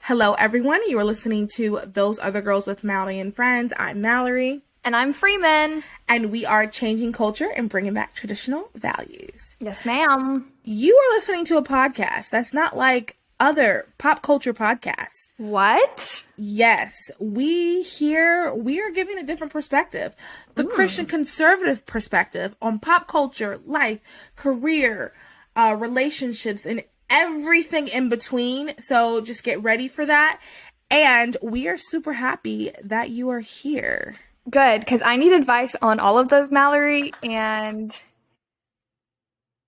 Hello, everyone. You are listening to Those Other Girls with Mallory and Friends. I'm Mallory. And I'm Freeman. And we are changing culture and bringing back traditional values. Yes, ma'am. You are listening to a podcast that's not like other pop culture podcasts. What? Yes, we are giving a different perspective. The Christian conservative perspective on pop culture, life, career, relationships, and everything in between. So just get ready for that. And we are super happy that you are here. Good, because I need advice on all of those, Mallory, and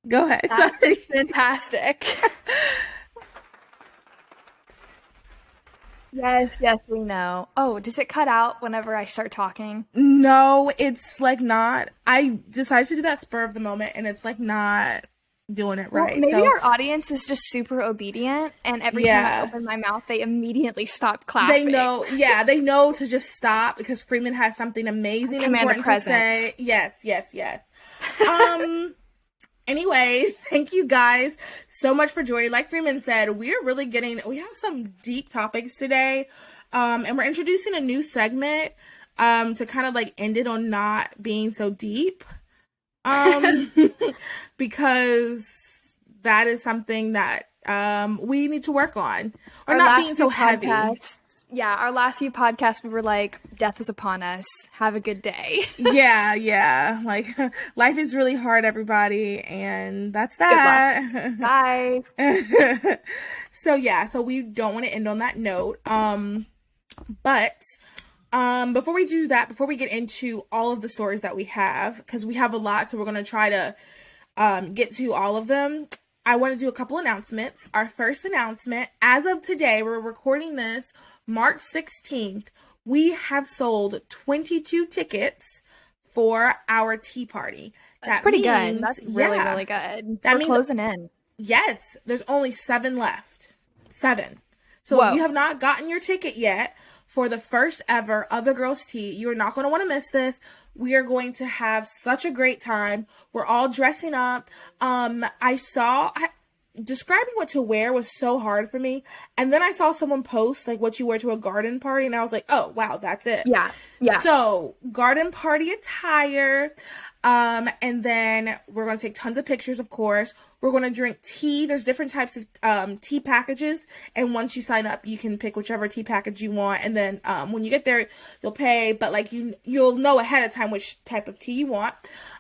go ahead. That is fantastic. Yes, we know. Oh, does it cut out whenever I start talking? No, it's like not. I decided to do that spur of the moment, and it's like not doing it right. Maybe our audience is just super obedient, and every time I open my mouth, they immediately stop clapping. They know to just stop because Freeman has something amazing and important to say. Yes. Anyway, thank you guys so much for joining. Like Freeman said, we have some deep topics today, and we're introducing a new segment to kind of like end it on not being so deep. Because that is something that we need to work on. Or not being so heavy. Yeah, our last few podcasts, we were like, death is upon us. Have a good day. Yeah. Like, life is really hard, everybody. And that's that. Bye. So we don't want to end on that note. But before we do that, before we get into all of the stories that we have, because we have a lot, so we're going to try to get to all of them, I want to do a couple announcements. Our first announcement, as of today, we're recording this March 16th, we have sold 22 tickets for our tea party. That's pretty good. That's really good. We're closing in. Yes, there's only 7 left. 7. So if you have not gotten your ticket yet for the first ever Other Girls Tea, you are not going to want to miss this. We are going to have such a great time. We're all dressing up. Describing what to wear was so hard for me. And then I saw someone post like what you wear to a garden party, and I was like, oh wow, that's it. Yeah. So garden party attire. And then we're going to take tons of pictures, of course. We're going to drink tea. There's different types of tea packages. And once you sign up, you can pick whichever tea package you want. And then when you get there, you'll pay. But like you'll know ahead of time which type of tea you want.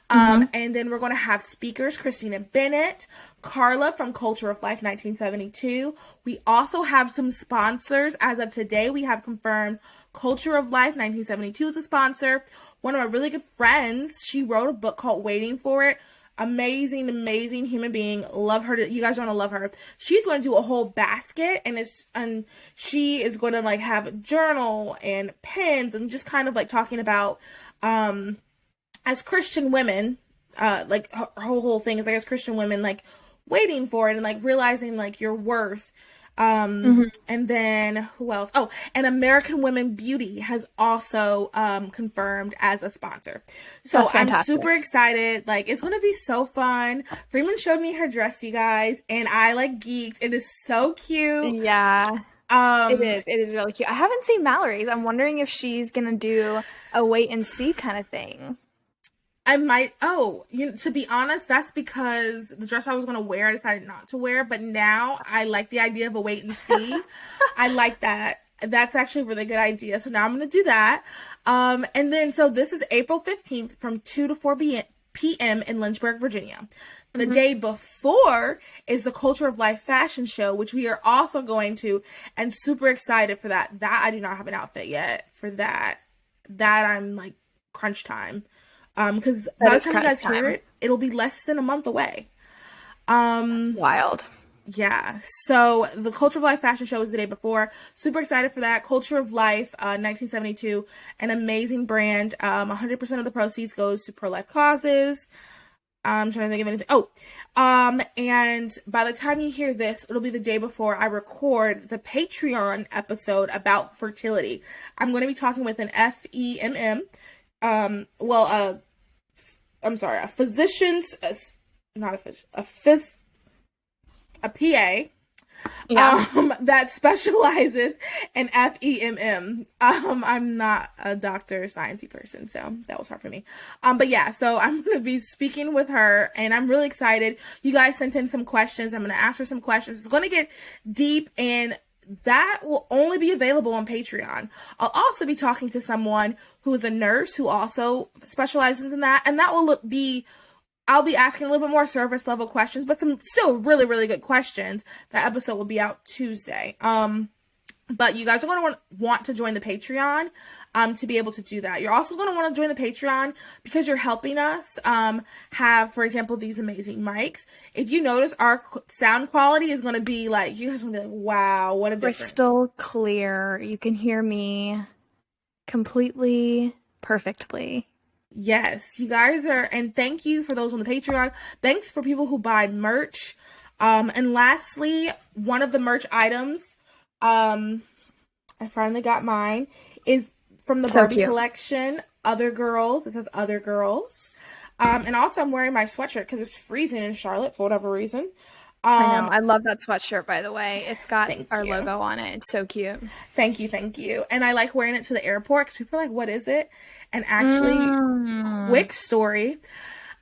And then we're going to have speakers, Christina Bennett, Carla from Culture of Life 1972. We also have some sponsors. As of today, we have confirmed Culture of Life 1972 is a sponsor. One of my really good friends, she wrote a book called Waiting for It. Amazing human being. Love her. You guys are going to love her. She's going to do a whole basket, and she is going to like have a journal and pens and just kind of like talking about, as Christian women, like her whole thing is like as Christian women, like waiting for it and like realizing like your worth. And then who else? Oh, and American Women Beauty has also confirmed as a sponsor. So I'm super excited. Like it's gonna be so fun. Freeman showed me her dress, you guys, and I like geeked. It is so cute. Yeah. It is really cute. I haven't seen Mallory's. I'm wondering if she's gonna do a wait and see kind of thing. I might. To be honest, that's because the dress I was going to wear, I decided not to wear. But now I like the idea of a wait and see. I like that. That's actually a really good idea. So now I'm going to do that. And then, so this is April 15th from 2 to 4 p.m. in Lynchburg, Virginia. The day before is the Culture of Life fashion show, which we are also going to, and super excited for that. That I do not have an outfit yet for that. That I'm like crunch time. Because by the time you guys hear it, it'll be less than a month away. That's wild. Yeah. So the Culture of Life fashion show is the day before. Super excited for that. Culture of Life, 1972, an amazing brand. 100% of the proceeds goes to pro-life causes. I'm trying to think of anything. And by the time you hear this, it'll be the day before I record the Patreon episode about fertility. I'm going to be talking with an FEMM. A physician's, not a physician, a PA, Yeah. That specializes in FEMM. I'm not a doctor, sciencey person, so that was hard for me. But yeah, so I'm gonna be speaking with her, and I'm really excited. You guys sent in some questions. I'm gonna ask her some questions. It's gonna get deep, and that will only be available on Patreon. I'll also be talking to someone who is a nurse who also specializes in that, and that will be I'll be asking a little bit more surface level questions, but some still really, really good questions. That episode will be out Tuesday. But you guys are going to want to join the Patreon to be able to do that. You're also going to want to join the Patreon because you're helping us have, for example, these amazing mics. If you notice, our sound quality is going to be like, you guys are going to be like, wow, what a difference. Crystal clear. You can hear me completely, perfectly. Yes, you guys are, and thank you for those on the Patreon. Thanks for people who buy merch. And lastly, one of the merch items, I finally got mine, is from the Barbie collection, Other Girls. It says Other Girls. And also I'm wearing my sweatshirt because it's freezing in Charlotte for whatever reason. I know. I love that sweatshirt, by the way. It's got our logo on it. It's so cute. Thank you. And I like wearing it to the airport because people are like, what is it? And actually, quick story.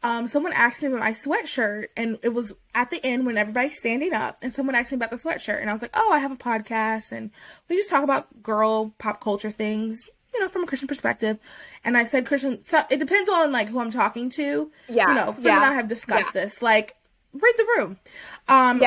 Someone asked me about my sweatshirt, and it was at the end when everybody's standing up, and someone asked me about the sweatshirt, and I was like, oh, I have a podcast, and we just talk about girl pop culture things, you know, from a Christian perspective. And I said Christian, so it depends on, like, who I'm talking to. Yeah. You know, Freeman and I have discussed this, like, read the room.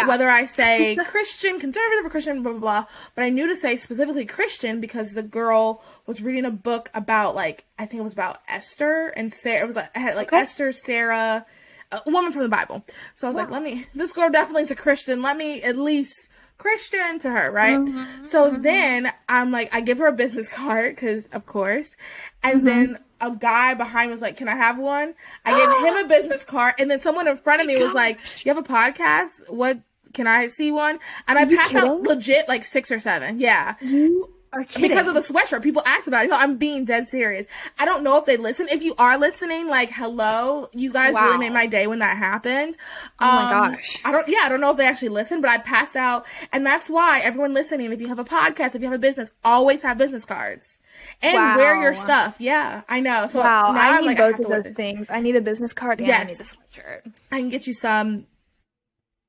Whether I say Christian, conservative, or Christian, blah, blah, blah. But I knew to say specifically Christian because the girl was reading a book about, like, I think it was about Esther and Sarah. It was like, I had, like, Esther, Sarah, a woman from the Bible. So I was like, this girl definitely is a Christian. Let me at least Christian to her, right? So then I'm like, I give her a business card because, of course. And then a guy behind was like, can I have one? I gave him a business card, and then someone in front of me was like, you have a podcast? What, can I see one? And I passed out legit like 6 or 7. Yeah. You are kidding. Because of the sweatshirt. People asked about it. No, I'm being dead serious. I don't know if they listen. If you are listening, like, hello. You guys really made my day when that happened. Oh my gosh. I don't know if they actually listen, but I passed out. And that's why everyone listening, if you have a podcast, if you have a business, always have business cards. And wear your stuff. Yeah, I know. So now I need like, both of those things. I need a business card and I need a sweatshirt. I can get you some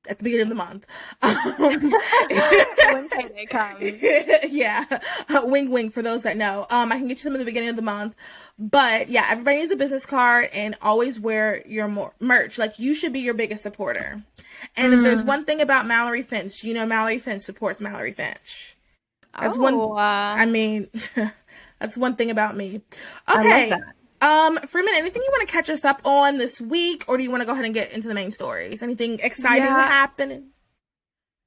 at the beginning of the month. When payday comes. Yeah. Wing wing for those that know. I can get you some at the beginning of the month. But yeah, everybody needs a business card, and always wear your merch. Like, you should be your biggest supporter. And if there's one thing about Mallory Finch, you know Mallory Finch supports Mallory Finch. That's I mean, that's one thing about me. Okay. I love that. Freeman, anything you want to catch us up on this week, or do you want to go ahead and get into the main stories? Anything exciting happening?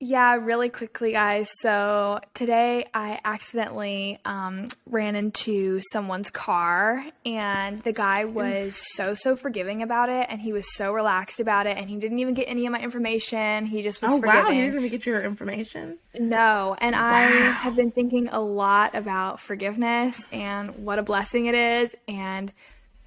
Yeah, really quickly, guys. So today I accidentally ran into someone's car, and the guy was so forgiving about it, and he was so relaxed about it, and he didn't even get any of my information. He just was forgiving. Wow, he didn't even get your information? No, and I have been thinking a lot about forgiveness and what a blessing it is, and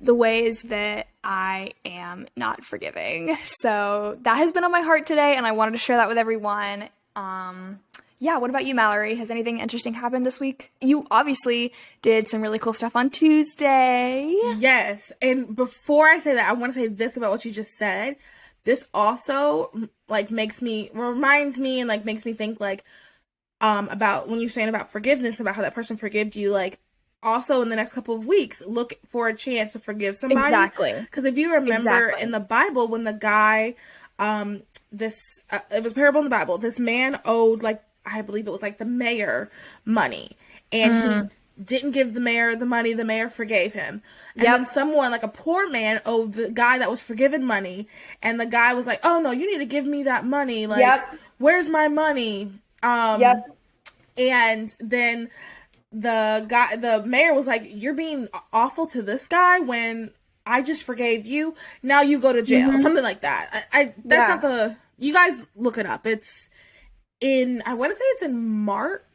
the ways that I am not forgiving. So that has been on my heart today, and I wanted to share that with everyone. What about you, Mallory? Has anything interesting happened this week? You obviously did some really cool stuff on Tuesday. Yes, and before I say that, I want to say this about what you just said. This also, like, reminds me and, like, makes me think, like, about when you're saying about forgiveness, about how that person forgave you, like, also in the next couple of weeks, look for a chance to forgive somebody. Exactly. Because if you remember in the Bible, when the guy, it was a parable in the Bible, this man owed, like, I believe it was like the mayor money, and he didn't give the mayor the money. The mayor forgave him. And then someone, like a poor man, owed the guy that was forgiven money, and the guy was like, oh no, you need to give me that money. Like, where's my money? And then the mayor was like, you're being awful to this guy when I just forgave you. Now you go to jail. Something like that. That's not you guys look it up. It's I want to say it's in Mark.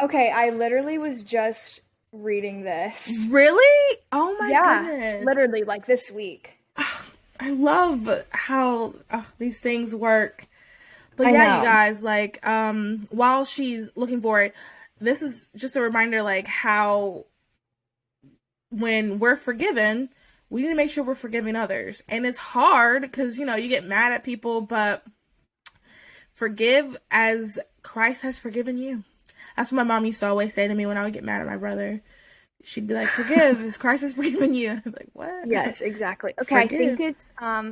Okay, I literally was just reading this. Really? Oh my goodness. Literally, like, this week. I love how these things work. But I yeah, you know. guys, like, while she's looking for it, this is just a reminder, like, how when we're forgiven, we need to make sure we're forgiving others. And it's hard because, you know, you get mad at people, but forgive as Christ has forgiven you. That's what my mom used to always say to me when I would get mad at my brother. She'd be like, forgive as Christ has forgiven you. I'm like, what? Yes, exactly. Okay, I think Forgive. it's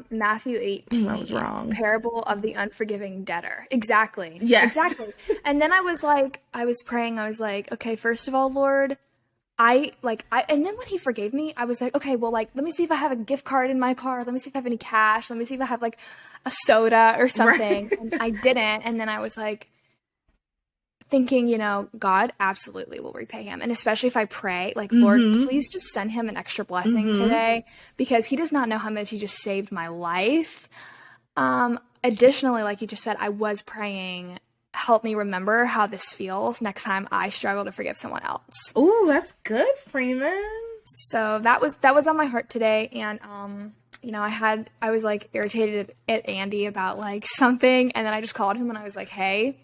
Matthew I was 18, wrong. parable of the unforgiving debtor. Exactly. Yes. Exactly. And then I was like, I was praying, I was like, okay, first of all, Lord, and then when he forgave me, I was like, okay, well, like, let me see if I have a gift card in my car. Let me see if I have any cash. Let me see if I have like a soda or something. Right. And I didn't. And then I was like, thinking, you know, God absolutely will repay him. And especially if I pray, like, Lord, Mm-hmm. please just send him an extra blessing Mm-hmm. today because he does not know how much he just saved my life. Additionally, like you just said, I was praying, help me remember how this feels next time I struggle to forgive someone else. Ooh, that's good, Freeman. So that was on my heart today. And, you know, I was like irritated at Andy about like something. And then I just called him and I was like, hey,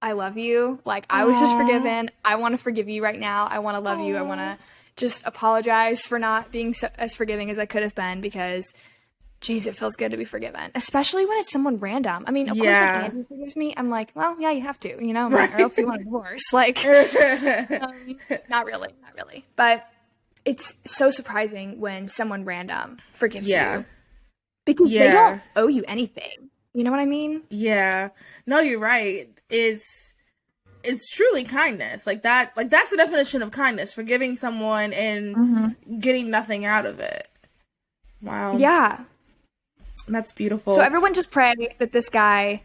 I love you. Like, I was just Aww. forgiven. I want to forgive you right now. I want to love you. I want Aww. to just apologize for not being as forgiving as I could have been because, geez, it feels good to be forgiven, especially when it's someone random. I mean, of course, when Yeah. Andy forgives me, I'm like, well, yeah, you have to, you know, man, or Right. else you want a divorce. Like, not really, not really. But it's so surprising when someone random forgives Yeah. you because they don't Yeah. owe you anything. You know what I mean? Yeah. No, you're right. It's truly kindness. Like that's the definition of kindness, forgiving someone and Hmm. getting nothing out of it. Wow. Yeah. That's So beautiful. everyone just pray that this guy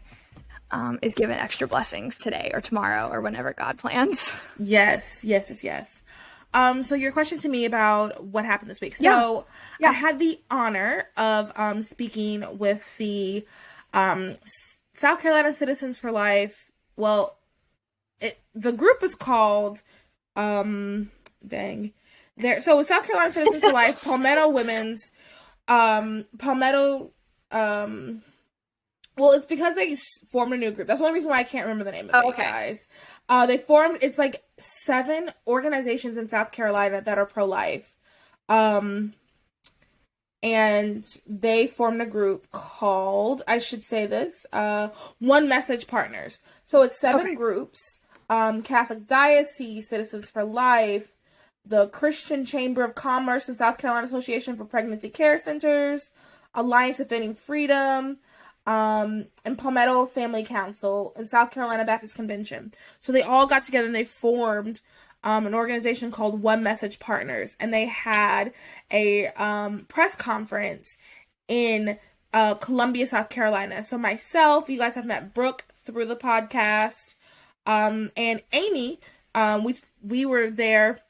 is given extra blessings today or tomorrow or whenever God plans. Yes. Yes, yes, yes. So your question to me about what happened this week. Yeah. So I Yeah. had the honor of speaking with the South Carolina Citizens for Life. Well, the group is called dang. There so South Carolina Citizens for Life, Palmetto Women's Palmetto well, it's because they formed a new group. That's the only reason why I can't remember the name of Oh, it, okay. guys. They formed, it's like 7 organizations in South Carolina that are pro-life. Um, and they formed a group called, I should say this, One Message Partners. So it's 7 Okay. groups, Catholic Diocese, Citizens for Life, the Christian Chamber of Commerce and South Carolina Association for Pregnancy Care Centers, Alliance Defending Freedom, and Palmetto Family Council and South Carolina Baptist Convention. So they all got together and they formed an organization called One Message Partners, and they had a press conference in Columbia, South Carolina. So myself, you guys have met Brooke through the podcast, and Amy. We were there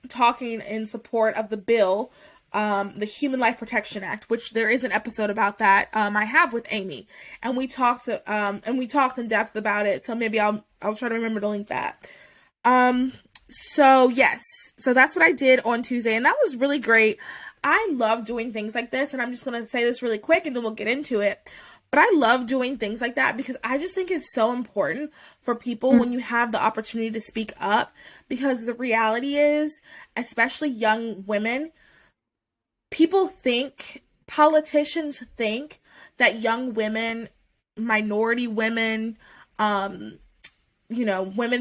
talking in support of the bill, the Human Life Protection Act, which there is an episode about that I have with Amy, and we talked in depth about it. So maybe I'll try to remember to link that. So yes, so that's what I did on Tuesday, and that was really great. I love doing things like this, and I'm just gonna say this really quick, and then we'll get into it. But I love doing things like that because I just think it's so important for people when you have the opportunity to speak up. Because the reality is, especially young women, politicians think that young women, minority women, women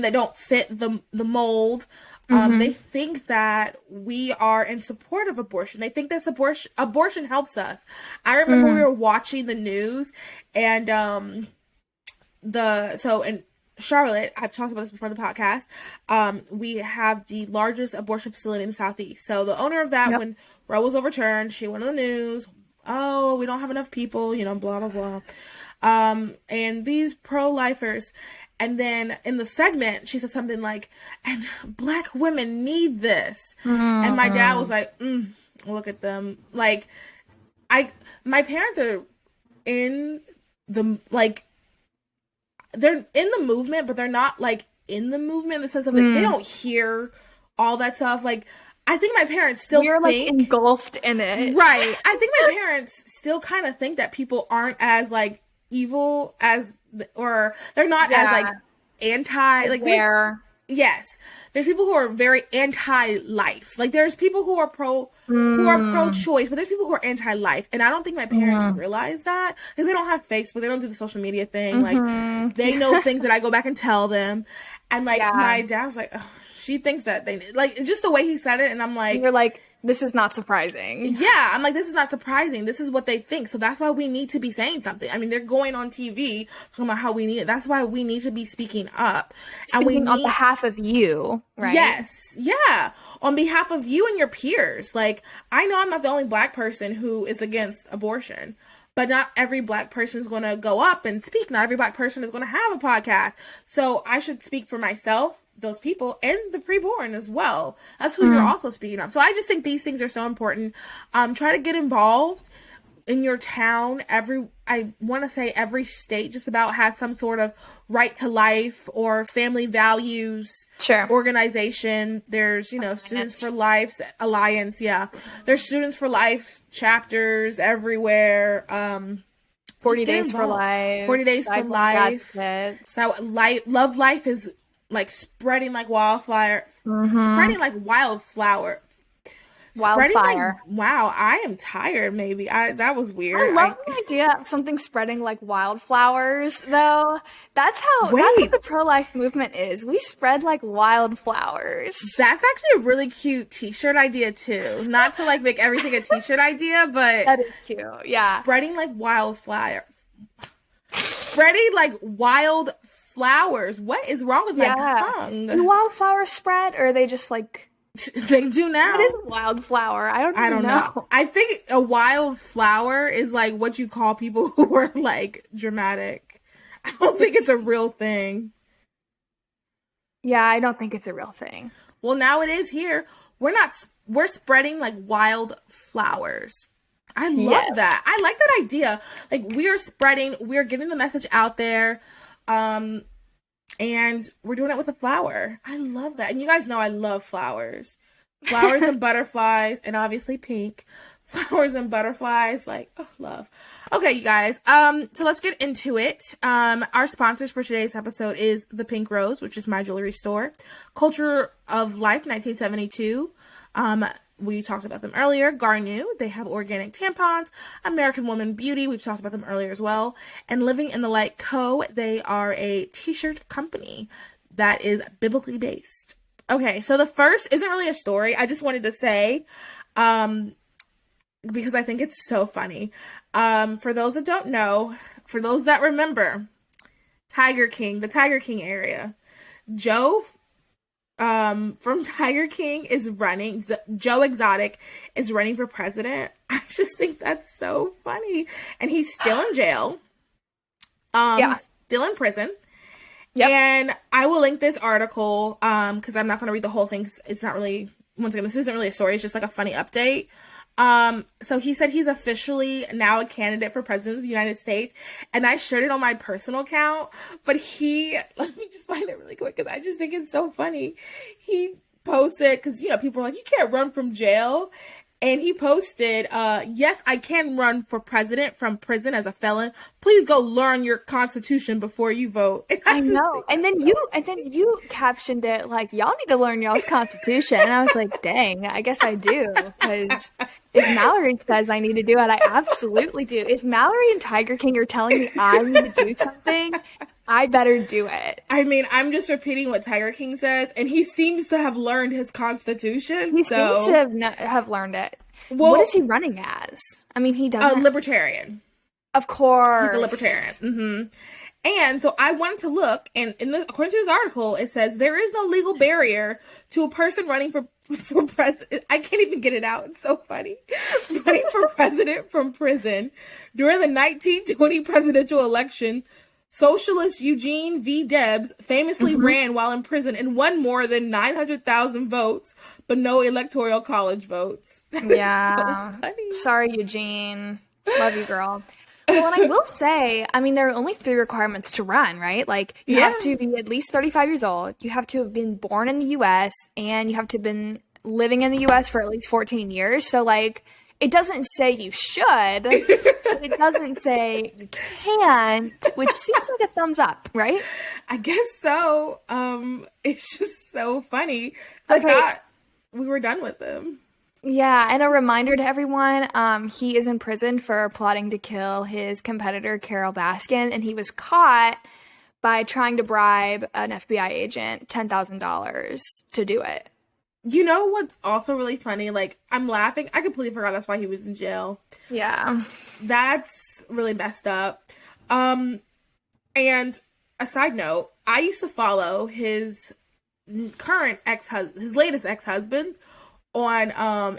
that don't fit the mold, they think that we are in support of abortion. They think that abortion helps us. I remember we were watching the news, and in Charlotte, I've talked about this before in the podcast. We have the largest abortion facility in the Southeast. So the owner of that, Yep. when Roe was overturned, she went on the news. Oh, we don't have enough people, blah blah blah. And these pro-lifers, and then in the segment, she said something like, "And Black women need this," and my dad was like, "Look at them." Like, my parents are in the they're in the movement, but they're not like in the movement in the sense of like they don't hear all that stuff. Like, I think my parents still You're like think engulfed in it. right. I think my parents still kind of think that people aren't as like evil as, or they're not as like anti, like Where yes, there's people who are very anti-life. Like there's people who are pro-choice, but there's people who are anti-life. And I don't think my parents realize that because they don't have Facebook, they don't do the social media thing. Like they know things that I go back and tell them. And like my dad was like, oh, she thinks that they like just the way he said it, and I'm like, you're like, this is not surprising. Yeah, I'm like, this is not surprising. This is what they think. So that's why we need to be saying something. I mean, they're going on TV talking about how we need it. That's why we need to be speaking up. Speaking on behalf of you, right? Yes. Yeah. On behalf of you and your peers. Like, I know I'm not the only Black person who is against abortion, but not every Black person is going to go up and speak. Not every Black person is going to have a podcast. So I should speak for myself, those people, and the preborn as well. That's who you're also speaking of. So I just think these things are so important. Try to get involved in your town. I want to say every state just about has some sort of right to life or family values organization. There's, Students for Life Alliance. Yeah. There's Students for Life chapters everywhere. 40 Days for Life. 40 Days for Life. So Love Life is like spreading like wildfire. Spreading like wildflower. Wildfire. Wow, I am tired. Maybe that was weird. I love the idea of something spreading like wildflowers, though. That's what the pro-life movement is. We spread like wildflowers. That's actually a really cute T-shirt idea too. Not to like make everything a T-shirt idea, but that is cute. Yeah, spreading like wildfire. Spreading like wild flowers. What is wrong with my tongue? Do wildflowers spread, or are they just like? They do now. What is a wildflower? I don't know. I think a wildflower is like what you call people who are like dramatic. I don't think it's a real thing. Yeah, I don't think it's a real thing. Well, now it is here. We're spreading like wildflowers. I love that. I like that idea. Like we're getting the message out there. And we're doing it with a flower. I love that. And you guys know I love flowers. Flowers and butterflies, and obviously pink. Flowers and butterflies, like, oh, love. Okay, you guys. So let's get into it. Our sponsors for today's episode is The Pink Rose, which is my jewelry store. Culture of Life, 1972. We talked about them earlier. Garnu, they have organic tampons. American Woman Beauty, we've talked about them earlier as well. And Living in the Light Co., they are a t-shirt company that is biblically based. Okay, so the first isn't really a story. I just wanted to say, because I think it's so funny. For those that don't know, for those that remember, the Tiger King area, Joe from Tiger King is running. Joe Exotic is running for president. I just think that's so funny. And he's still in jail. He's still in prison. Yep. And I will link this article because I'm not going to read the whole thing. It's not really, once again, this isn't really a story. It's just like a funny update. So he said he's officially now a candidate for president of the United States, and I shared it on my personal account, but let me just find it really quick because I just think it's so funny. He posted, because, people are like, you can't run from jail. And he posted, yes, I can run for president from prison as a felon. Please go learn your constitution before you vote. And I know. And then you captioned it like, y'all need to learn y'all's constitution. And I was like, dang, I guess I do. Because if Mallory says I need to do it, I absolutely do. If Mallory and Tiger King are telling me I need to do something, I better do it. I mean, I'm just repeating what Tiger King says, and he seems to have learned his constitution. He seems to have learned it. Well, what is he running as? I mean, he doesn't. A libertarian. Of course. He's a libertarian. Mm-hmm. And so I wanted to look, and according to this article, it says there is no legal barrier to a person running for president. I can't even get it out. It's so funny. Running for president from prison during the 1920 presidential election. Socialist Eugene V. Debs famously ran while in prison and won more than 900,000 votes, but no electoral college votes. Yeah. So sorry, Eugene. Love you, girl. Well, and I will say, I mean, there are only 3 requirements to run, right? Like, you have to be at least 35 years old. You have to have been born in the U.S. and you have to have been living in the U.S. for at least 14 years. So, like, it doesn't say you should, but it doesn't say you can't, which seems like a thumbs up, right? I guess so. It's just so funny. So Okay. I thought we were done with them. Yeah, and a reminder to everyone, he is in prison for plotting to kill his competitor, Carol Baskin, and he was caught by trying to bribe an FBI agent $10,000 to do it. You know what's also really funny? Like, I'm laughing. I completely forgot that's why he was in jail. Yeah. That's really messed up. And a side note, I used to follow his his latest ex-husband on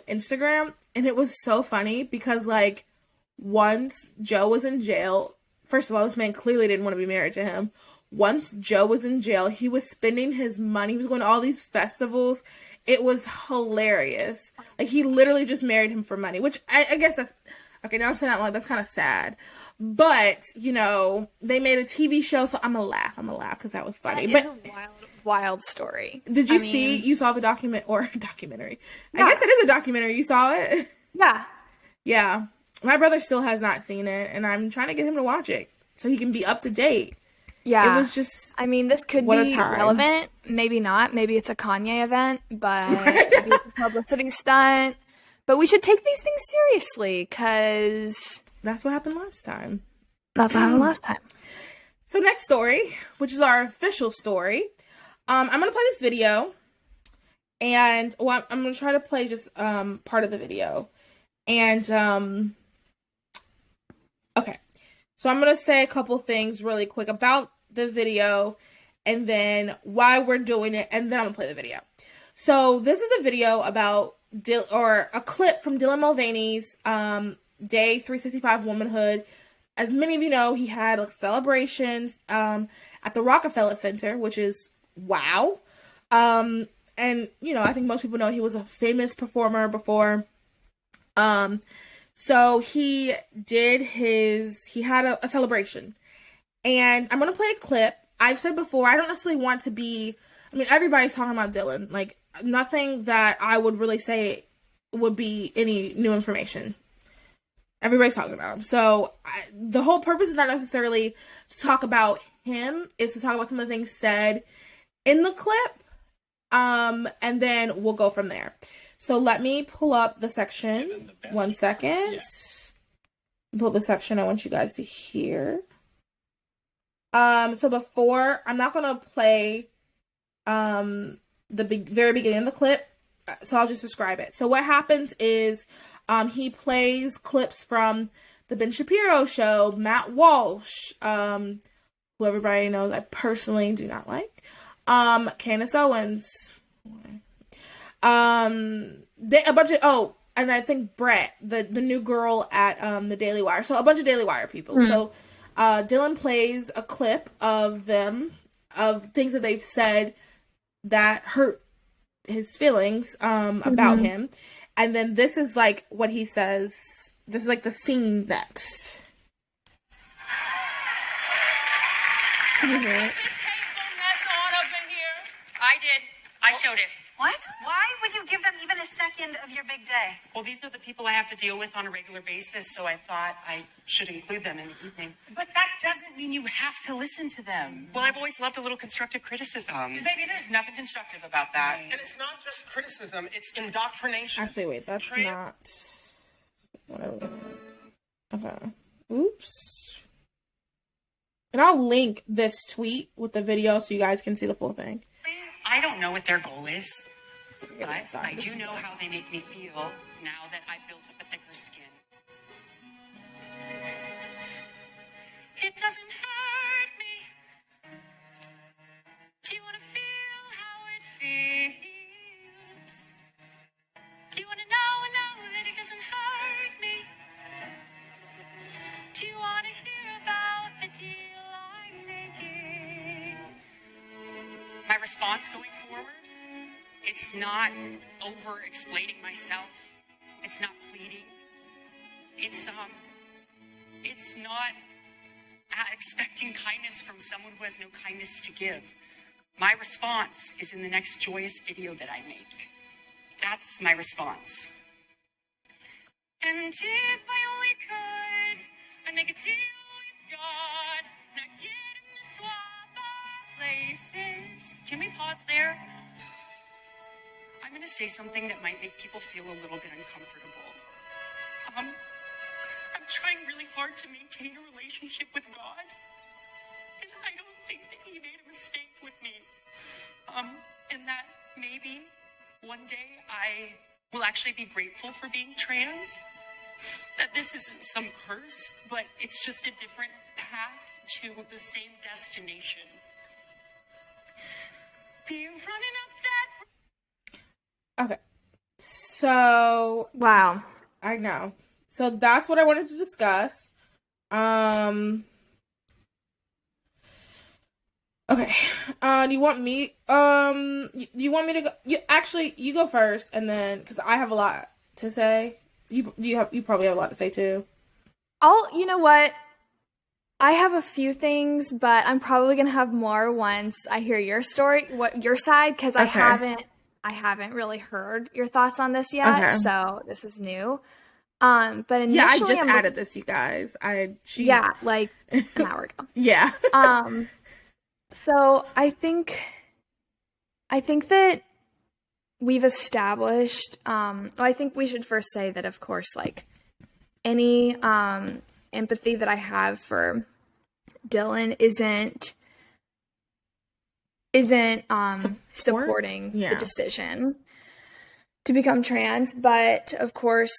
Instagram, and it was so funny because like once Joe was in jail, first of all, this man clearly didn't want to be married to him. Once Joe was in jail, he was spending his money. He was going to all these festivals. It was hilarious. Like, he literally just married him for money, which I guess that's okay. Now I'm saying that like that's kind of sad, but you know they made a TV show, so I'm gonna laugh because that was funny. That is a wild story. Did you see? You saw the documentary? Yeah. I guess it is a documentary. You saw it? Yeah. Yeah. My brother still has not seen it, and I'm trying to get him to watch it so he can be up to date. Yeah. It was just. I mean, this could be relevant. Maybe not. Maybe it's a Kanye event, but maybe it's a publicity stunt. But we should take these things seriously because that's what happened last time. So next story, which is our official story. I'm going to play this video. And I'm going to try to play just part of the video. And, okay. So I'm going to say a couple things really quick about the video and then why we're doing it. And then I'm going to play the video. So this is a video about, or a clip from Dylan Mulvaney's Day 365 Womanhood. As many of you know, he had like celebrations at the Rockefeller Center, which is wow. And, you know, I think most people know he was a famous performer before. So he had a celebration. And I'm going to play a clip. I've said before, I don't necessarily want to be, I mean, everybody's talking about Dylan. Like, nothing that I would really say would be any new information. Everybody's talking about him. So the whole purpose is not necessarily to talk about him. It's to talk about some of the things said in the clip. And then we'll go from there. So let me pull up the section. 1 second. Pull up the section I want you guys to hear. So before, I'm not going to play the very beginning of the clip. So I'll just describe it. So what happens is he plays clips from the Ben Shapiro show, Matt Walsh, who everybody knows I personally do not like. Candace Owens, and I think Brett, the new girl at the Daily Wire. So a bunch of Daily Wire people. So Dylan plays a clip of them, of things that they've said that hurt his feelings about him. And then this is like what he says. This is like the scene next. Can you hear it? I did. I showed it. What? Why would you give them even a second of your big day? Well, these are the people I have to deal with on a regular basis, so I thought I should include them in the evening. But that doesn't mean you have to listen to them. Well, I've always loved a little constructive criticism. Baby, there's nothing constructive about that. And it's not just criticism, it's indoctrination. Actually, wait, that's not... Whatever. Okay. Oops. And I'll link this tweet with the video so you guys can see the full thing. I don't know what their goal is, but sorry, I do know how they make me feel now that I've built up a thicker skin. It doesn't hurt me. Do you want to feel how it feels? Do you want to know that it doesn't hurt me? Do you want to hear about the deal I'm making? My response going forward, it's not over-explaining myself. It's not pleading. It's not expecting kindness from someone who has no kindness to give. My response is in the next joyous video that I make. That's my response. And if I only could, I'd make a deal with God, not get him to swap our places. Can we pause there? I'm going to say something that might make people feel a little bit uncomfortable. I'm trying really hard to maintain a relationship with God, and I don't think that he made a mistake with me. And that maybe one day I will actually be grateful for being trans. That this isn't some curse, but it's just a different path to the same destination. Be running up that. Okay. So, Wow. I know. So that's what I wanted to discuss. Okay. Do you want me? You want me to go? You go first, and then because I have a lot to say. You probably have a lot to say too. You know what? I have a few things, but I'm probably gonna have more once I hear your story, your side, because I haven't really heard your thoughts on this yet. Okay. So this is new. But initially, I just added this, you guys. Like an hour ago. Yeah. So I think that we've established, I think we should first say that, of course, like, any empathy that I have for Dylan isn't supporting the decision to become trans, but of course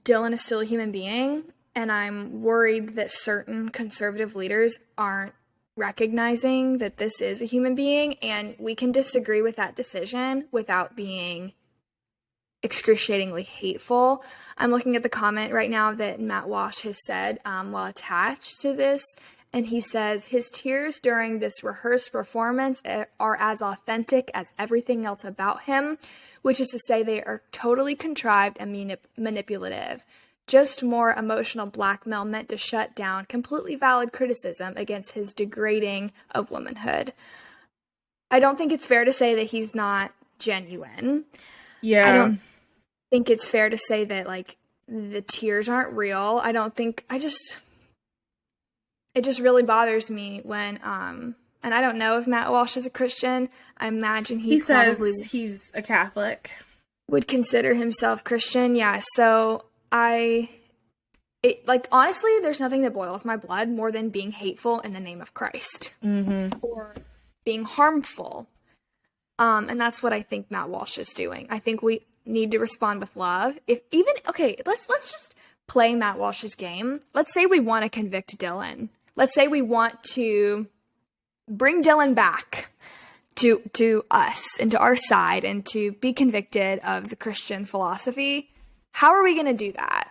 Dylan is still a human being, and I'm worried that certain conservative leaders aren't recognizing that this is a human being, and we can disagree with that decision without being excruciatingly hateful. I'm looking at the comment right now that Matt Walsh has said while attached to this, and he says his tears during this rehearsed performance are as authentic as everything else about him, which is to say they are totally contrived and manipulative. Just more emotional blackmail meant to shut down completely valid criticism against his degrading of womanhood. I don't think it's fair to say that he's not genuine. Yeah. I don't think it's fair to say that, like, the tears aren't real. It just really bothers me when, and I don't know if Matt Walsh is a Christian. I imagine he probably says he's a Catholic. Would consider himself Christian. Yeah. So honestly, there's nothing that boils my blood more than being hateful in the name of Christ, or being harmful. And that's what I think Matt Walsh is doing. I think we need to respond with love. Let's just play Matt Walsh's game. Let's say we want to convict Dylan. Let's say we want to bring Dylan back to us and to our side and to be convicted of the Christian philosophy. How are we going to do that?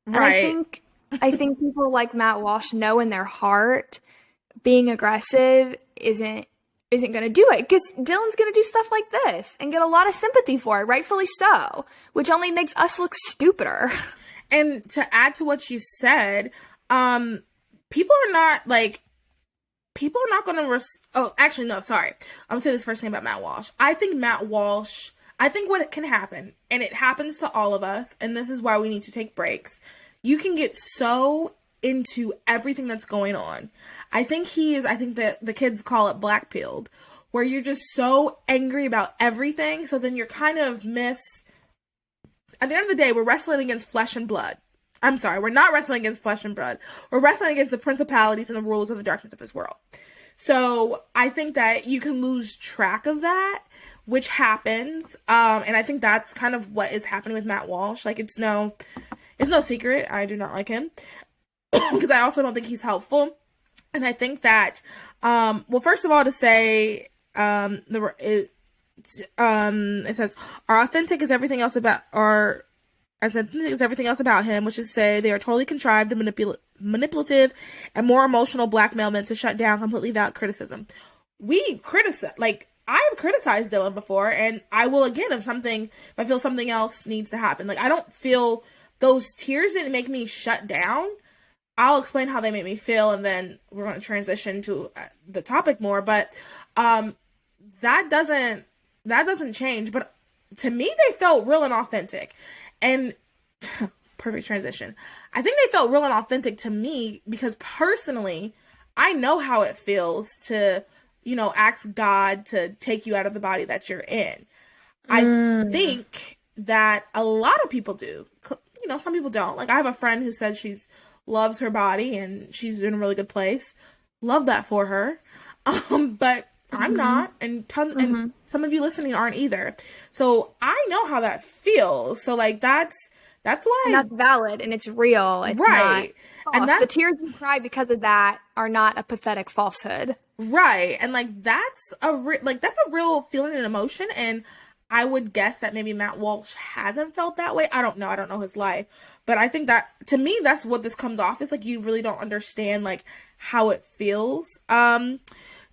Right. And I think people like Matt Walsh know in their heart being aggressive isn't going to do it, because Dylan's going to do stuff like this and get a lot of sympathy for it, rightfully so, which only makes us look stupider. And to add to what you said, people are not going to actually, no, sorry. I'm going to say this first thing about Matt Walsh. I think what can happen, and it happens to all of us, and this is why we need to take breaks. You can get so into everything that's going on. I think that the kids call it black pilled, where you're just so angry about everything. So then you're kind of at the end of the day, we're wrestling against flesh and blood. I'm sorry, we're not wrestling against flesh and blood. We're wrestling against the principalities and the rulers of the darkness of this world. So I think that you can lose track of that, which happens. And I think that's kind of what is happening with Matt Walsh. Like, it's no secret. I do not like him. Because I also don't think he's helpful. And I think that, first of all, to say, it says, as everything else about him, which is to say they are totally contrived and manipulative and more emotional blackmail meant to shut down completely valid criticism. I have criticized Dylan before, and I will again if I feel something else needs to happen. Like, I don't feel those tears didn't make me shut down. I'll explain how they make me feel, and then we're going to transition to the topic more. But that doesn't change. But to me, they felt real and authentic. And Perfect transition. I think they felt real and authentic to me because personally, I know how it feels to, ask God to take you out of the body that you're in. I think that a lot of people do. Some people don't. Like, I have a friend who said she's loves her body and she's in a really good place. Love that for her. But I'm not, and and some of you listening aren't either. So I know how that feels. So like that's why And that's valid and it's real. It's right. not And false. The tears you cry because of that are not a pathetic falsehood. Right. And like that's a real feeling and emotion, and I would guess that maybe Matt Walsh hasn't felt that way. I don't know. I don't know his life. But I think that to me that's what this comes off is like you really don't understand like how it feels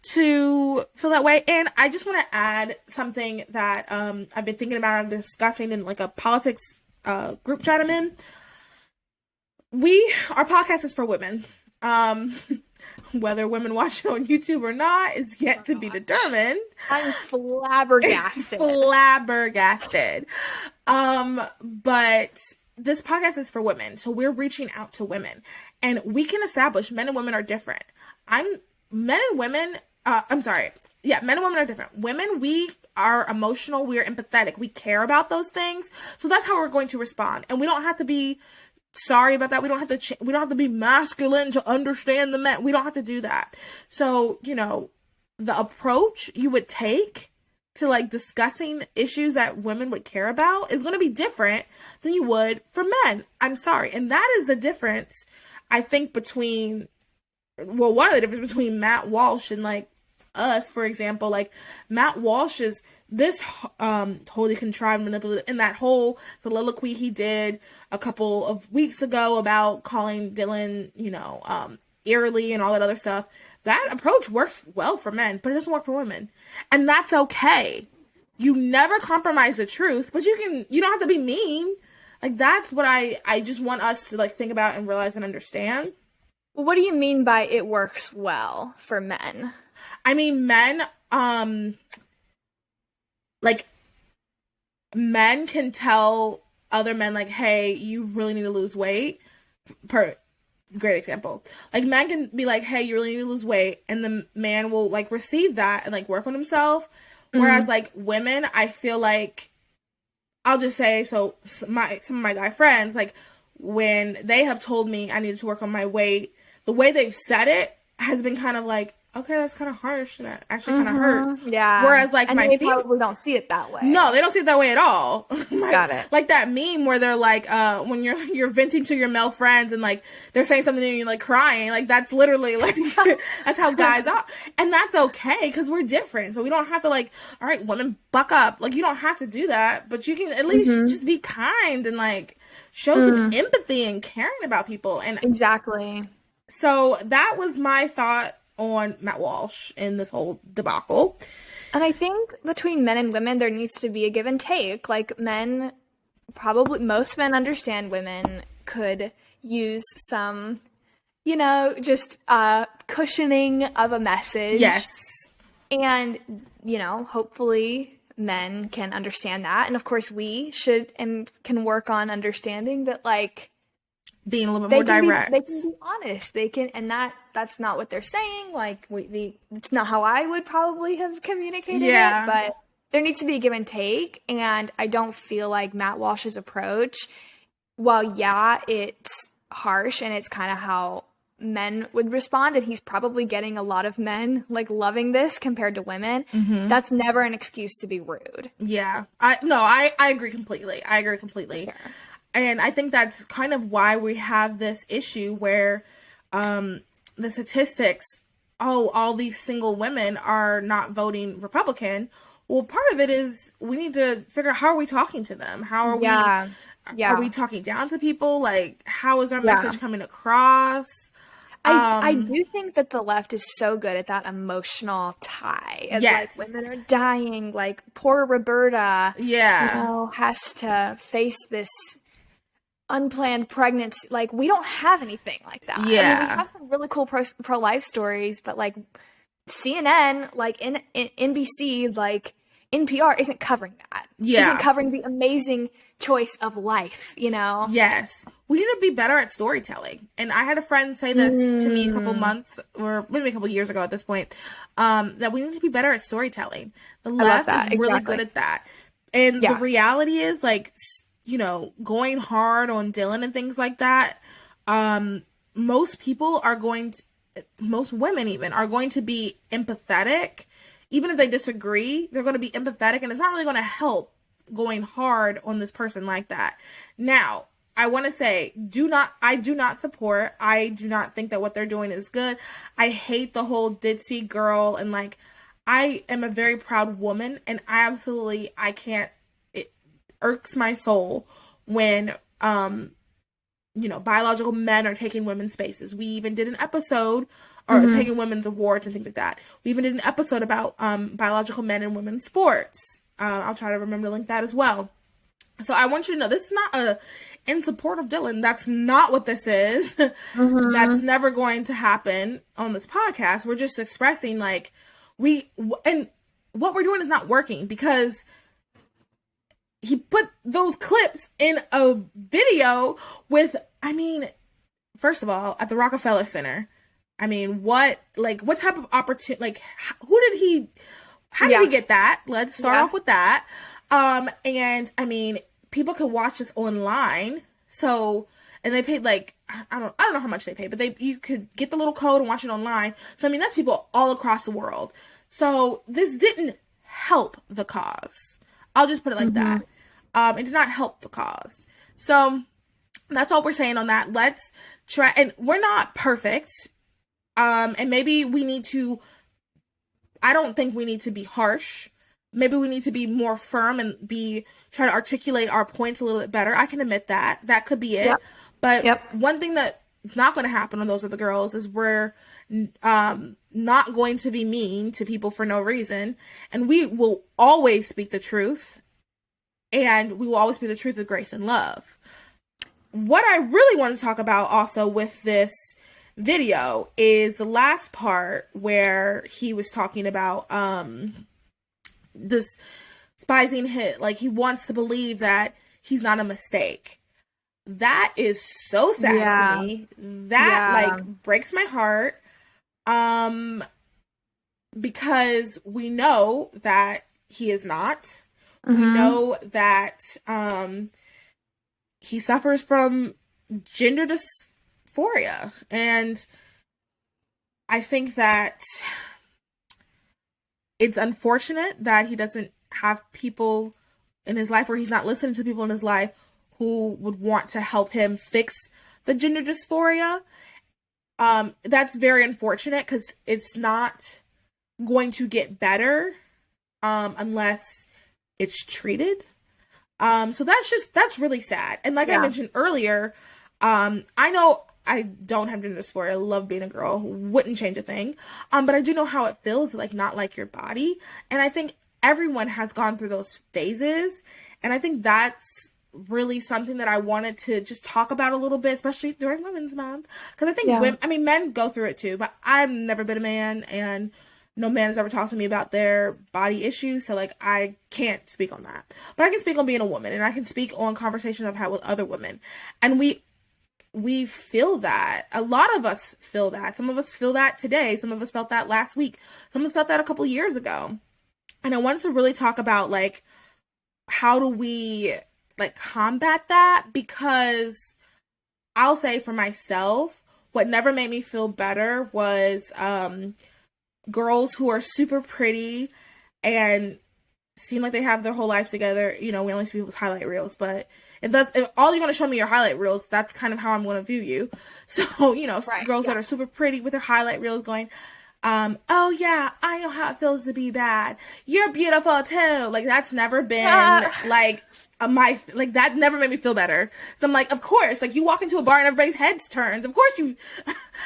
to feel that way. And I just want to add something that I've been thinking about, I've been discussing in like a politics group chat I'm in. Our podcast is for women. Whether women watch it on YouTube or not is yet to be determined. I'm flabbergasted. But this podcast is for women, so we're reaching out to women, and we can establish men and women are different. Men and women are different. Women, we are emotional, we are empathetic, we care about those things, so that's how we're going to respond, and we don't have to be sorry about that. We don't have to be masculine to understand the men. We don't have to do that. So, the approach you would take to like discussing issues that women would care about is going to be different than you would for men. I'm sorry. And that is the difference, I think, one of the differences between Matt Walsh and like us, for example. Like Matt Walsh is this totally contrived, manipulative, in that whole soliloquy he did a couple of weeks ago about calling Dylan, eerily and all that other stuff. That approach works well for men, but it doesn't work for women. And that's okay. You never compromise the truth, but you don't have to be mean. Like, that's what I just want us to like think about and realize and understand. Well, what do you mean by it works well for men? I mean, men can tell other men like, hey, you really need to lose weight. Great example. Like, men can be like, hey, you really need to lose weight, and the man will like receive that and like work on himself. Whereas like women, I feel like, I'll just say, so some of my guy friends, like when they have told me I needed to work on my weight, the way they've said it has been kind of like, okay, that's kind of harsh, and that actually kind of hurts. Yeah. Whereas like they probably don't see it that way. No, they don't see it that way at all. Got it. Like that meme where they're like, when you're venting to your male friends and like they're saying something and you're like crying. Like that's literally like that's how guys are, and that's okay because we're different. So we don't have to like, all right, women, buck up. Like you don't have to do that, but you can at least just be kind and like show some empathy and caring about people. And exactly. So that was my thought on Matt Walsh in this whole debacle. And I think between men and women, there needs to be a give and take. Like most men understand women could use some, just cushioning of a message. Yes. And, hopefully men can understand that. And of course we should and can work on understanding that, like, being a little bit more direct. They can be honest. They can, and that's not what they're saying. Like it's not how I would probably have communicated it. But there needs to be a give and take. And I don't feel like Matt Walsh's approach, while it's harsh and it's kind of how men would respond, and he's probably getting a lot of men like loving this compared to women. That's never an excuse to be rude. Yeah, I agree completely. Sure. And I think that's kind of why we have this issue where the statistics, all these single women are not voting Republican. Well, part of it is we need to figure out, how are we talking to them? How are we? Are we talking down to people? Like, how is our message coming across? I do think that the left is so good at that emotional tie. Like, women are dying. Like, poor Roberta, has to face this unplanned pregnancy. Like, we don't have anything like that. We have some really cool pro-life stories, but like CNN, like in NBC, like NPR isn't covering that. Yeah. Isn't covering the amazing choice of life, you know? Yes. We need to be better at storytelling. And I had a friend say this to me a couple months or maybe a couple years ago at this point, that we need to be better at storytelling. The left is really good at that. And the reality is, like, you know, going hard on Dylan and things like that, most people are going to, most women even, are going to be empathetic. Even if they disagree, they're going to be empathetic, and it's not really going to help going hard on this person like that. Now, I want to say, I do not support, I do not think that what they're doing is good. I hate the whole ditzy girl, and like, I am a very proud woman, and I can't, it irks my soul when, you know, biological men are taking women's spaces. We even did an episode, or taking women's awards and things like that. We even did an episode about biological men in women's sports. I'll try to remember to link that as well. So I want you to know, this is not in support of Dylan. That's not what this is. That's never going to happen on this podcast. We're just expressing, like, and what we're doing is not working, because he put those clips in a video with, I mean, first of all, at the Rockefeller Center. I mean, what type of opportunity, like, how did he get that? Let's start off with that. And I mean, people could watch this online. So, and they paid, like, I don't know how much they paid, but you could get the little code and watch it online. So, I mean, that's people all across the world. So this didn't help the cause. I'll just put it like that. It did not help the cause. So that's all we're saying on that. Let's try, and we're not perfect. And maybe we need to, I don't think we need to be harsh. Maybe we need to be more firm and try to articulate our points a little bit better. I can admit that. That could be it. But one thing that is not going to happen on Those Are the Girls is we're not going to be mean to people for no reason. And we will always speak the truth. And we will always speak the truth with grace and love. What I really want to talk about also with this video is the last part where he was talking about despising hit, like, he wants to believe that he's not a mistake. That is so sad to me. That like breaks my heart, because we know that he is not. We know that he suffers from gender dysphoria, and I think that it's unfortunate that he doesn't have people in his life, or he's not listening to people in his life who would want to help him fix the gender dysphoria. That's very unfortunate, because it's not going to get better unless it's treated. So that's really sad. And like I mentioned earlier, I know I don't have gender dysphoria. I love being a girl. Wouldn't change a thing. But I do know how it feels to, like, not like your body. And I think everyone has gone through those phases. And I think that's really something that I wanted to just talk about a little bit, especially during Women's Month. Because I think men go through it too. But I've never been a man, and no man has ever talked to me about their body issues. So, like, I can't speak on that. But I can speak on being a woman, and I can speak on conversations I've had with other women. And we feel that. A lot of us feel that. Some of us feel that today. Some of us felt that last week. Some of us felt that a couple years ago. And I wanted to really talk about, like, how do we, like, combat that? Because I'll say for myself, what never made me feel better was girls who are super pretty and seem like they have their whole life together. You know, we only see people's highlight reels, but if all you're going to show me your highlight reels, that's kind of how I'm going to view you. So, you know, girls that are super pretty with their highlight reels going, oh yeah, I know how it feels to be bad. You're beautiful too. Like, that's never been like that never made me feel better. So I'm like, of course, like, you walk into a bar and everybody's heads turns. Of course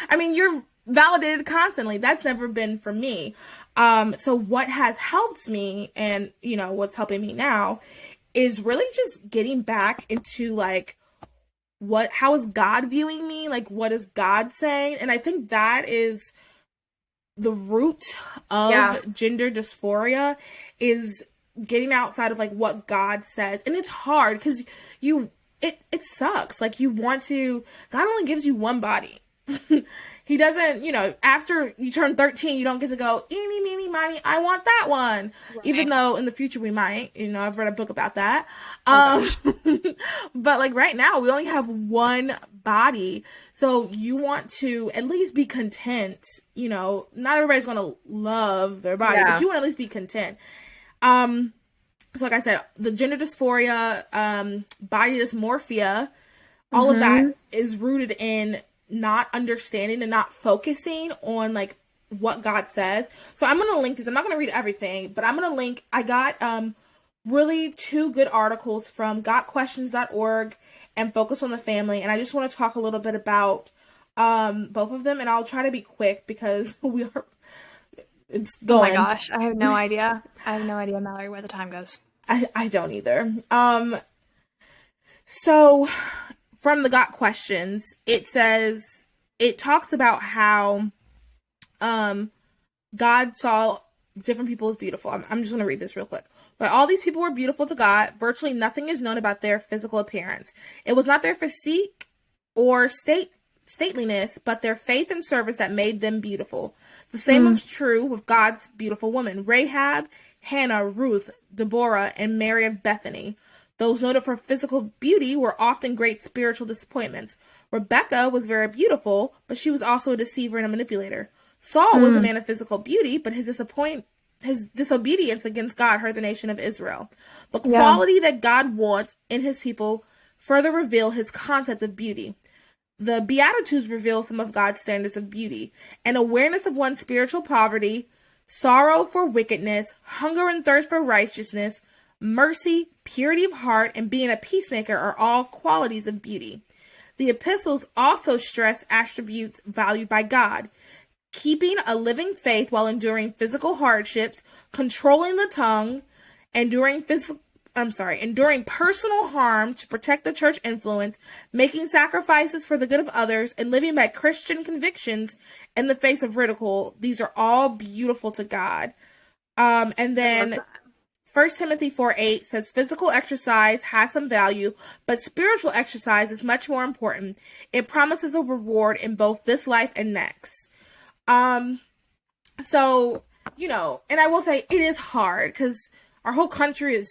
I mean, you're validated constantly. That's never been for me. So what has helped me, and, you know, what's helping me now, is really just getting back into, like, how is God viewing me? Like, what is God saying? And I think that is the root of gender dysphoria, is getting outside of like what God says. And it's hard because it sucks. Like you want to, God only gives you one body. He doesn't, after you turn 13, you don't get to go, eeny, meeny, miny, I want that one. Right. Even though in the future we might, I've read a book about that. But like right now we only have one body. So you want to at least be content, not everybody's going to love their body, but you want to at least be content. So like I said, the gender dysphoria, body dysmorphia, all of that is rooted in not understanding and not focusing on like what God says. So I'm going to link this. I'm not going to read everything, but I'm going to link. I got really 2 good articles from gotquestions.org and Focus on the Family. And I just want to talk a little bit about both of them. And I'll try to be quick because it's going. Oh my gosh. I have no idea. Mallory, where the time goes. I don't either. So from the Got Questions, it talks about how God saw different people as beautiful. I'm just going to read this real quick. But all these people were beautiful to God. Virtually nothing is known about their physical appearance. It was not their physique or stateliness, but their faith and service that made them beautiful. The same was true with God's beautiful women. Rahab, Hannah, Ruth, Deborah, and Mary of Bethany. Those noted for physical beauty were often great spiritual disappointments. Rebecca was very beautiful, but she was also a deceiver and a manipulator. Saul was a man of physical beauty, but his disobedience against God hurt the nation of Israel. The quality that God wants in his people further reveal his concept of beauty. The Beatitudes reveal some of God's standards of beauty. An awareness of one's spiritual poverty, sorrow for wickedness, hunger and thirst for righteousness, mercy, purity of heart, and being a peacemaker are all qualities of beauty. The epistles also stress attributes valued by God. Keeping a living faith while enduring physical hardships, controlling the tongue, enduring personal harm to protect the church influence, making sacrifices for the good of others, and living by Christian convictions in the face of ridicule. These are all beautiful to God. And then 1 Timothy 4:8 says physical exercise has some value, but spiritual exercise is much more important. It promises a reward in both this life and next. So, and I will say it is hard because our whole country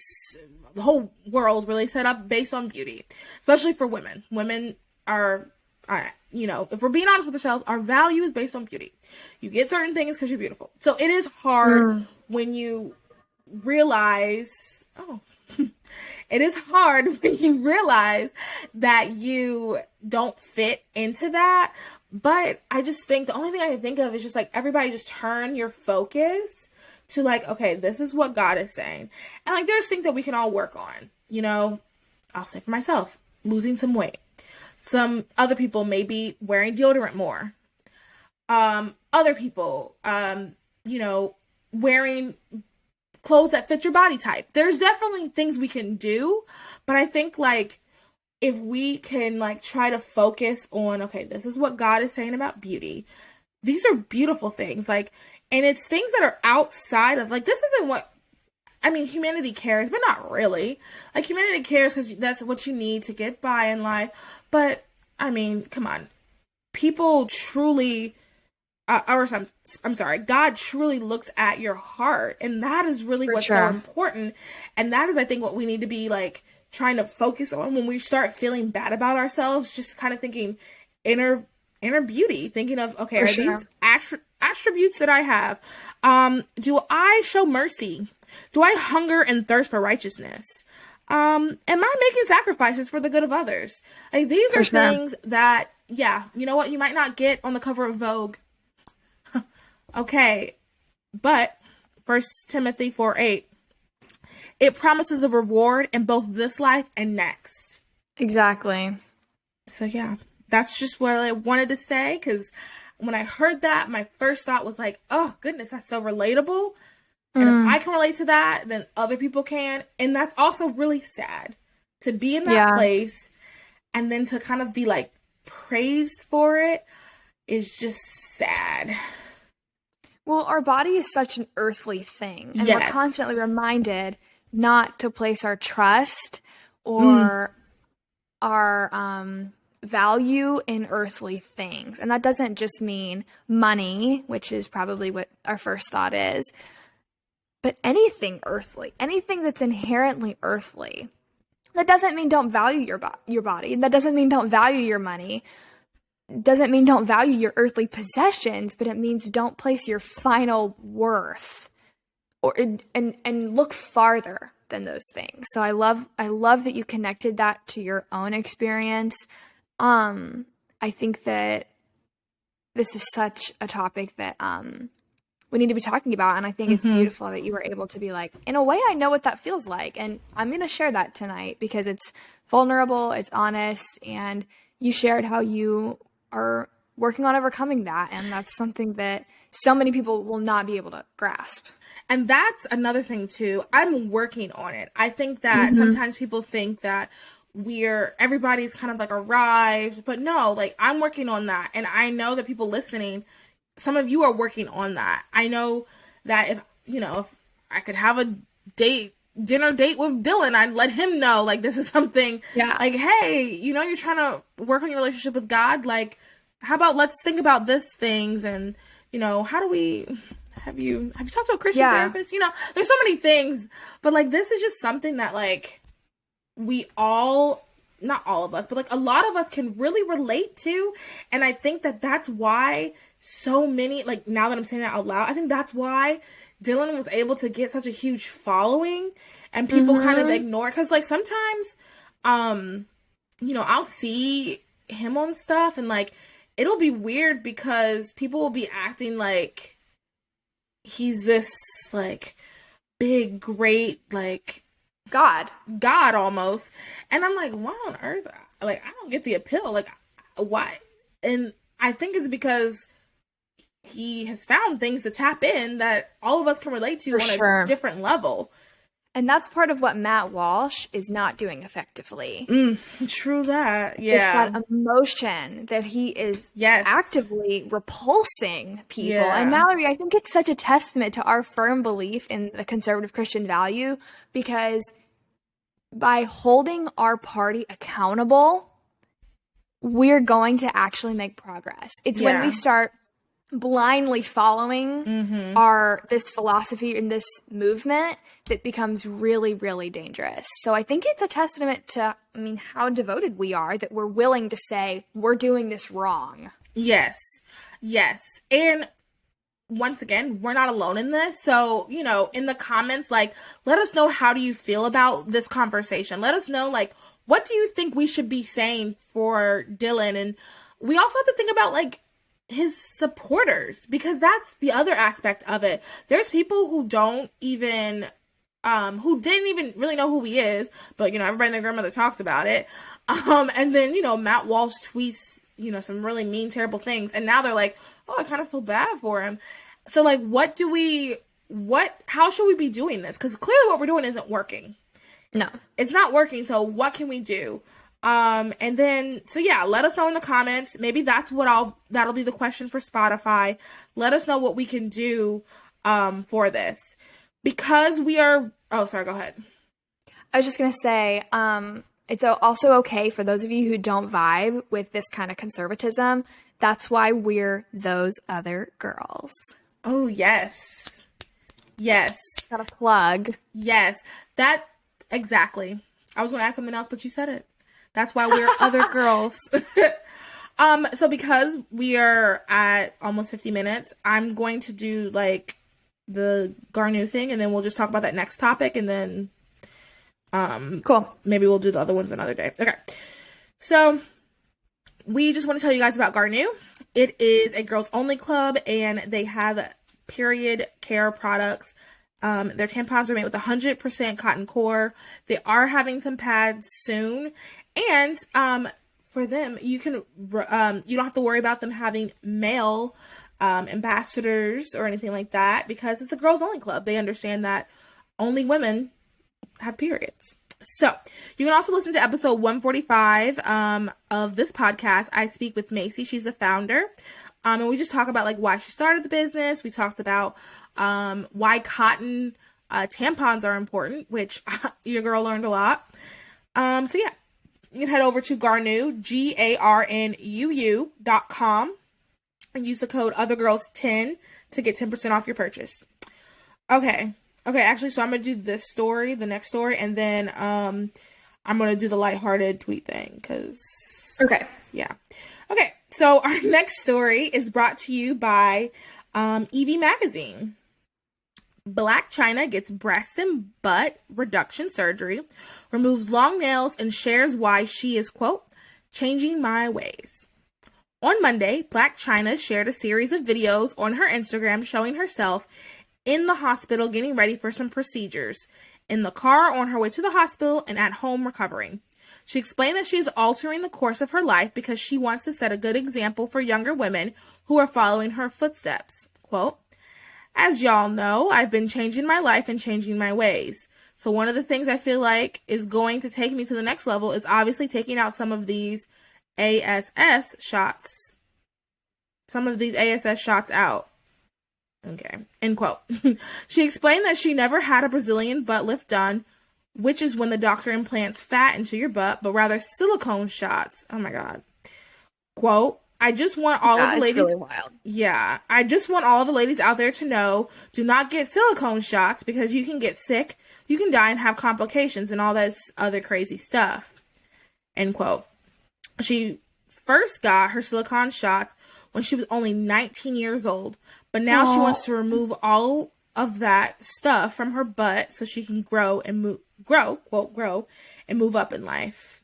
the whole world really set up based on beauty, especially for women. Women are, if we're being honest with ourselves, our value is based on beauty. You get certain things because you're beautiful. So it is hard when you realize, it is hard when you realize that you don't fit into that. But I just think the only thing I can think of is just like everybody just turn your focus to like, okay, this is what God is saying. And like there's things that we can all work on. I'll say for myself, losing some weight. Some other people maybe wearing deodorant more. Other people, wearing clothes that fit your body type. There's definitely things we can do, but I think like if we can like try to focus on, okay, this is what God is saying about beauty. These are beautiful things. Like, and it's things that are outside of like, this isn't what, humanity cares, but not really. Like humanity cares because that's what you need to get by in life. But come on, people truly, God truly looks at your heart, and that is really what's so important. And that is, I think, what we need to be like trying to focus on when we start feeling bad about ourselves. Just kind of thinking inner beauty, thinking of, okay, are these attributes that I have? Do I show mercy? Do I hunger and thirst for righteousness? Am I making sacrifices for the good of others? Like these are things that, you know what, you might not get on the cover of Vogue. Okay, but 1 Timothy 4:8, it promises a reward in both this life and next. Exactly. So that's just what I wanted to say, because when I heard that, my first thought was like, oh goodness, that's so relatable. And if I can relate to that, then other people can. And that's also really sad to be in that place and then to kind of be like praised for it is just sad. Well, our body is such an earthly thing, and we're constantly reminded not to place our trust or our value in earthly things. And that doesn't just mean money, which is probably what our first thought is, but anything earthly, anything that's inherently earthly. That doesn't mean don't value your body. That doesn't mean don't value your money. Doesn't mean don't value your earthly possessions, but it means don't place your final worth or and look farther than those things. So I love that you connected that to your own experience. I think that this is such a topic that we need to be talking about, and I think it's beautiful that you were able to be like, in a way, I know what that feels like, and I'm going to share that tonight because it's vulnerable, it's honest, and you shared how you are working on overcoming that, and that's something that so many people will not be able to grasp. And that's another thing too. I'm working on it. I think that sometimes people think that everybody's kind of like arrived, but no, like I'm working on that. And I know that people listening, some of you are working on that. I know that if I could have a dinner date with Dylan, I'd let him know, like, this is something, like, hey, you're trying to work on your relationship with God. Like, how about let's think about this things, and, how do we, have you talked to a Christian therapist? There's so many things, but like, this is just something that like we all, not all of us, but like a lot of us can really relate to. And I think that that's why so many, like, now that I'm saying it out loud, I think that's why Dylan was able to get such a huge following and people kind of ignore it. Cause like sometimes, I'll see him on stuff and like, it'll be weird because people will be acting like he's this like big, great, like God almost. And I'm like, why on earth? Like, I don't get the appeal. Like, why? And I think it's because he has found things to tap in that all of us can relate to a different level. And that's part of what Matt Walsh is not doing effectively. True that. Yeah. It's that emotion that he is actively repulsing people. Yeah. And Mallory, I think it's such a testament to our firm belief in the conservative Christian value, because by holding our party accountable, we're going to actually make progress. It's when we start blindly following this philosophy and this movement that becomes really, really dangerous. So I think it's a testament to, how devoted we are that we're willing to say we're doing this wrong. Yes. And once again, we're not alone in this. So, in the comments, like, let us know, how do you feel about this conversation? Let us know, like, what do you think we should be saying for Dylan? And we also have to think about, like, his supporters, because that's the other aspect of it. There's people who don't even who didn't even really know who he is, but everybody and their grandmother talks about it, and then Matt Walsh tweets some really mean, terrible things, and now they're like, oh, I kind of feel bad for him. So like, how should we be doing this? Because clearly what we're doing isn't working. No, it's not working. So what can we do? And then, so yeah, let us know in the comments. Maybe that'll be the question for Spotify. Let us know what we can do, for this, because sorry, go ahead. I was just going to say, it's also okay for those of you who don't vibe with this kind of conservatism. That's why we're those other girls. Oh, yes. Got a plug. Yes, that exactly. I was going to ask something else, but you said it. That's why we're other girls. So because we are at almost 50 minutes, I'm going to do like the Garnu thing, and then we'll just talk about that next topic, and then cool. Maybe we'll do the other ones another day. Okay. So we just want to tell you guys about Garnu. It is a girls only club, and they have period care products. Their tampons are made with 100% cotton core. They are having some pads soon. And for them, you don't have to worry about them having male ambassadors or anything like that, because it's a girls only club. They understand that only women have periods. So you can also listen to episode 145 of this podcast. I speak with Macy. She's the founder. And we just talk about like why she started the business. We talked about why cotton tampons are important, which your girl learned a lot. So yeah, you can head over to Garnuu, GARNUU.com, and use the code OtherGirls10 to get 10% off your purchase. Okay, actually, so I'm gonna do this story, the next story, and then I'm gonna do the lighthearted tweet thing, because yeah. Okay, so our next story is brought to you by EV Magazine. Black China gets breast and butt reduction surgery, removes long nails, and shares why she is, quote, changing my ways. On Monday, Blac Chyna shared a series of videos on her Instagram showing herself in the hospital getting ready for some procedures, in the car on her way to the hospital, and at home recovering. She explained that she is altering the course of her life because she wants to set a good example for younger women who are following her footsteps. Quote, as y'all know, I've been changing my life and changing my ways. So one of the things I feel like is going to take me to the next level is obviously taking out some of these ASS shots. Some of these ASS shots out. Okay, end quote. She explained that she never had a Brazilian butt lift done, which is when the doctor implants fat into your butt, but rather silicone shots. Oh my God. Quote, I just want all of the ladies. Really wild. Yeah, I just want all the ladies out there to know, do not get silicone shots because you can get sick, you can die and have complications and all this other crazy stuff. End quote. She first got her silicone shots when she was only 19 years old, but now she wants to remove all of that stuff from her butt so she can grow, quote, grow and move up in life.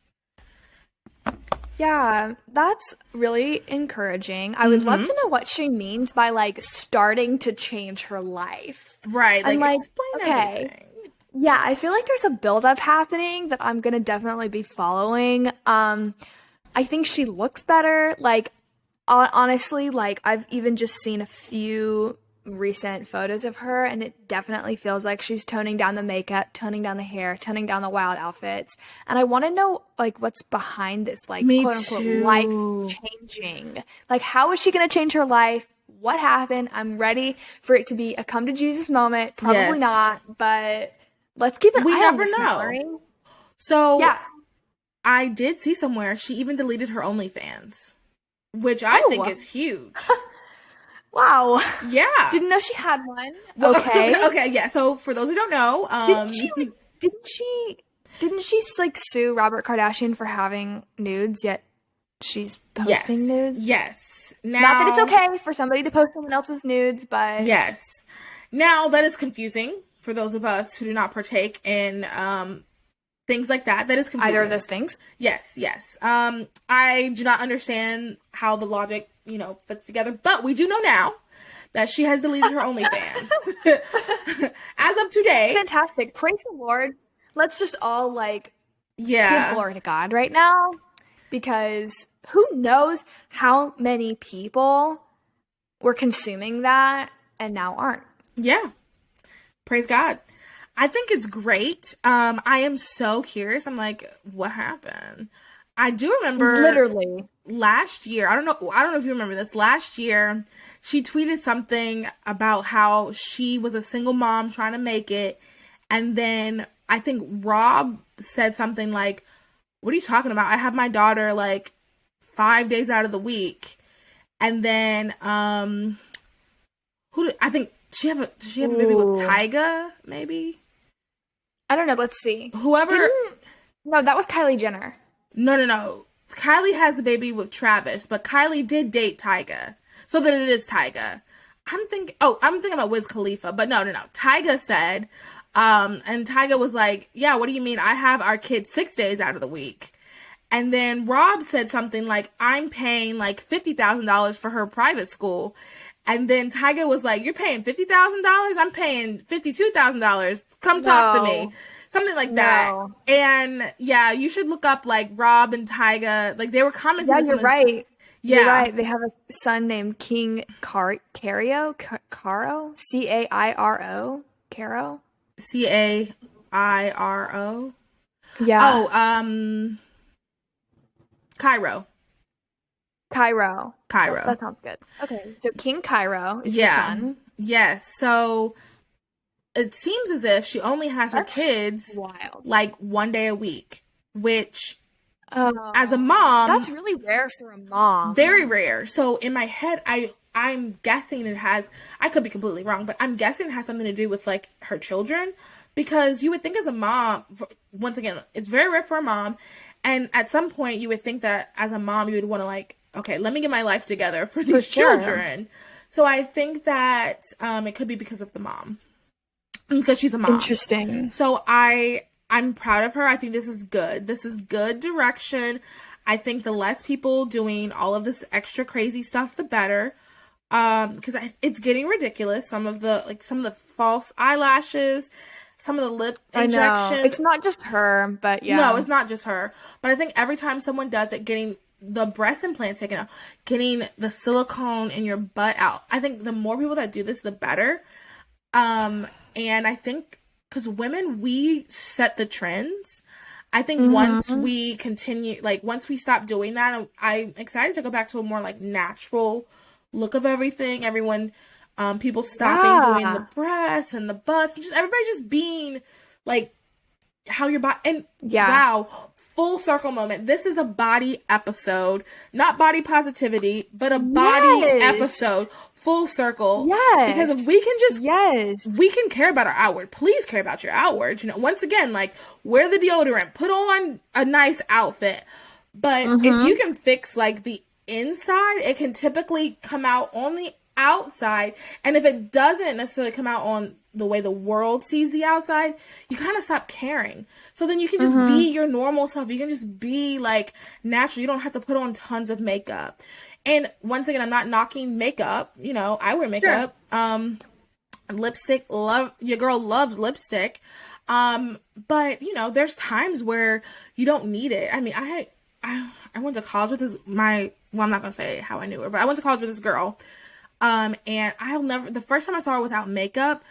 Yeah, that's really encouraging. I would love to know what she means by, like, starting to change her life. Right, like explain everything. Yeah, I feel like there's a buildup happening that I'm going to definitely be following. I think she looks better. Like, honestly, like, I've even just seen a few recent photos of her, and it definitely feels like she's toning down the makeup, toning down the hair, toning down the wild outfits. And I want to know, like, what's behind this, like, quote unquote life changing. Like, how is she going to change her life? What happened? I'm ready for it to be a come to Jesus moment. Probably not, but let's keep an eye on this, Mallory. So yeah, I did see somewhere she even deleted her OnlyFans, which I think is huge. Wow. Yeah. Didn't know she had one. Okay. Okay, yeah. So for those who don't know, didn't she like sue Robert Kardashian for having nudes, yet she's posting nudes? Yes. Now, not that it's okay for somebody to post someone else's nudes, but yes. Now that is confusing for those of us who do not partake in things like that. That is confusing. Either of those things? Yes. I do not understand how the logic, fits together, but we do know now that she has deleted her OnlyFans. As of today. Fantastic. Praise the Lord. Let's just all give glory to God right now, because who knows how many people were consuming that and now aren't. Yeah. Praise God. I think it's great. I am so curious. I'm like, what happened? I do remember literally last year. I don't know if you remember this. Last year, she tweeted something about how she was a single mom trying to make it. And then I think Rob said something like, what are you talking about? I have my daughter 5 days out of the week. And then, I think does she have a baby with Tyga, maybe? I don't know. Let's see. No, that was Kylie Jenner. No. Kylie has a baby with Travis, but Kylie did date Tyga. So that it is Tyga. I'm thinking about Wiz Khalifa, but no. Tyga said, and Tyga was like, yeah, what do you mean? I have our kid 6 days out of the week. And then Rob said something like, I'm paying $50,000 for her private school. And then Tyga was like, you're paying $50,000? I'm paying $52,000. Come talk to me. Something like that. And yeah, you should look up Rob and Tyga. They were commenting. Yeah, you're right. Yeah. You're right. They have a son named King Caro? Cairo? C-A-I-R-O? Caro? C-A-I-R-O? Yeah. Oh, Cairo. That sounds good. Okay, so King Cairo is the son. Yes. So it seems as if she only has her That's kids wild. like 1 day a week, which Oh, as a mom, that's really rare for a mom. very rare. So in my head, I'm guessing it has, I could be completely wrong, but I'm guessing it has something to do with like her children, because you would think as a mom, once again, it's very rare for a mom, and at some point you would think that as a mom you would want to like, okay, let me get my life together for these sure. children. So I think that it could be because of the mom, because she's a mom. Interesting. So I'm proud of her. I think this is good. This is good direction. I think the less people doing all of this extra crazy stuff, the better. Because it's getting ridiculous. Some of the false eyelashes, some of the lip injections. I know. It's not just her, but yeah. No, it's not just her. But I think every time someone does it, getting the breast implants taken out, getting the silicone in your butt out, I think the more people that do this, the better. And I think because women, we set the trends. I think once we continue, like once we stop doing that, I'm excited to go back to a more like natural look of everything. Everyone, people stopping doing the breasts and the butts, and just everybody just being like how your body. And wow, full circle moment. This is a body episode, not body positivity, but a body episode. Full circle. Yes. Because if we can just, we can care about our outward. Please care about your outward. You know, once again, like wear the deodorant, put on a nice outfit. But if you can fix like the inside, it can typically come out on the outside. And if it doesn't necessarily come out on the way the world sees the outside, you kind of stop caring. So then you can just be your normal self. You can just be like natural. You don't have to put on tons of makeup. And once again, I'm not knocking makeup. You know, I wear makeup. Sure. Lipstick, your girl loves lipstick. But you know, there's times where you don't need it. I mean, I went to college with I'm not gonna say how I knew her, but I went to college with this girl. And the first time I saw her without makeup,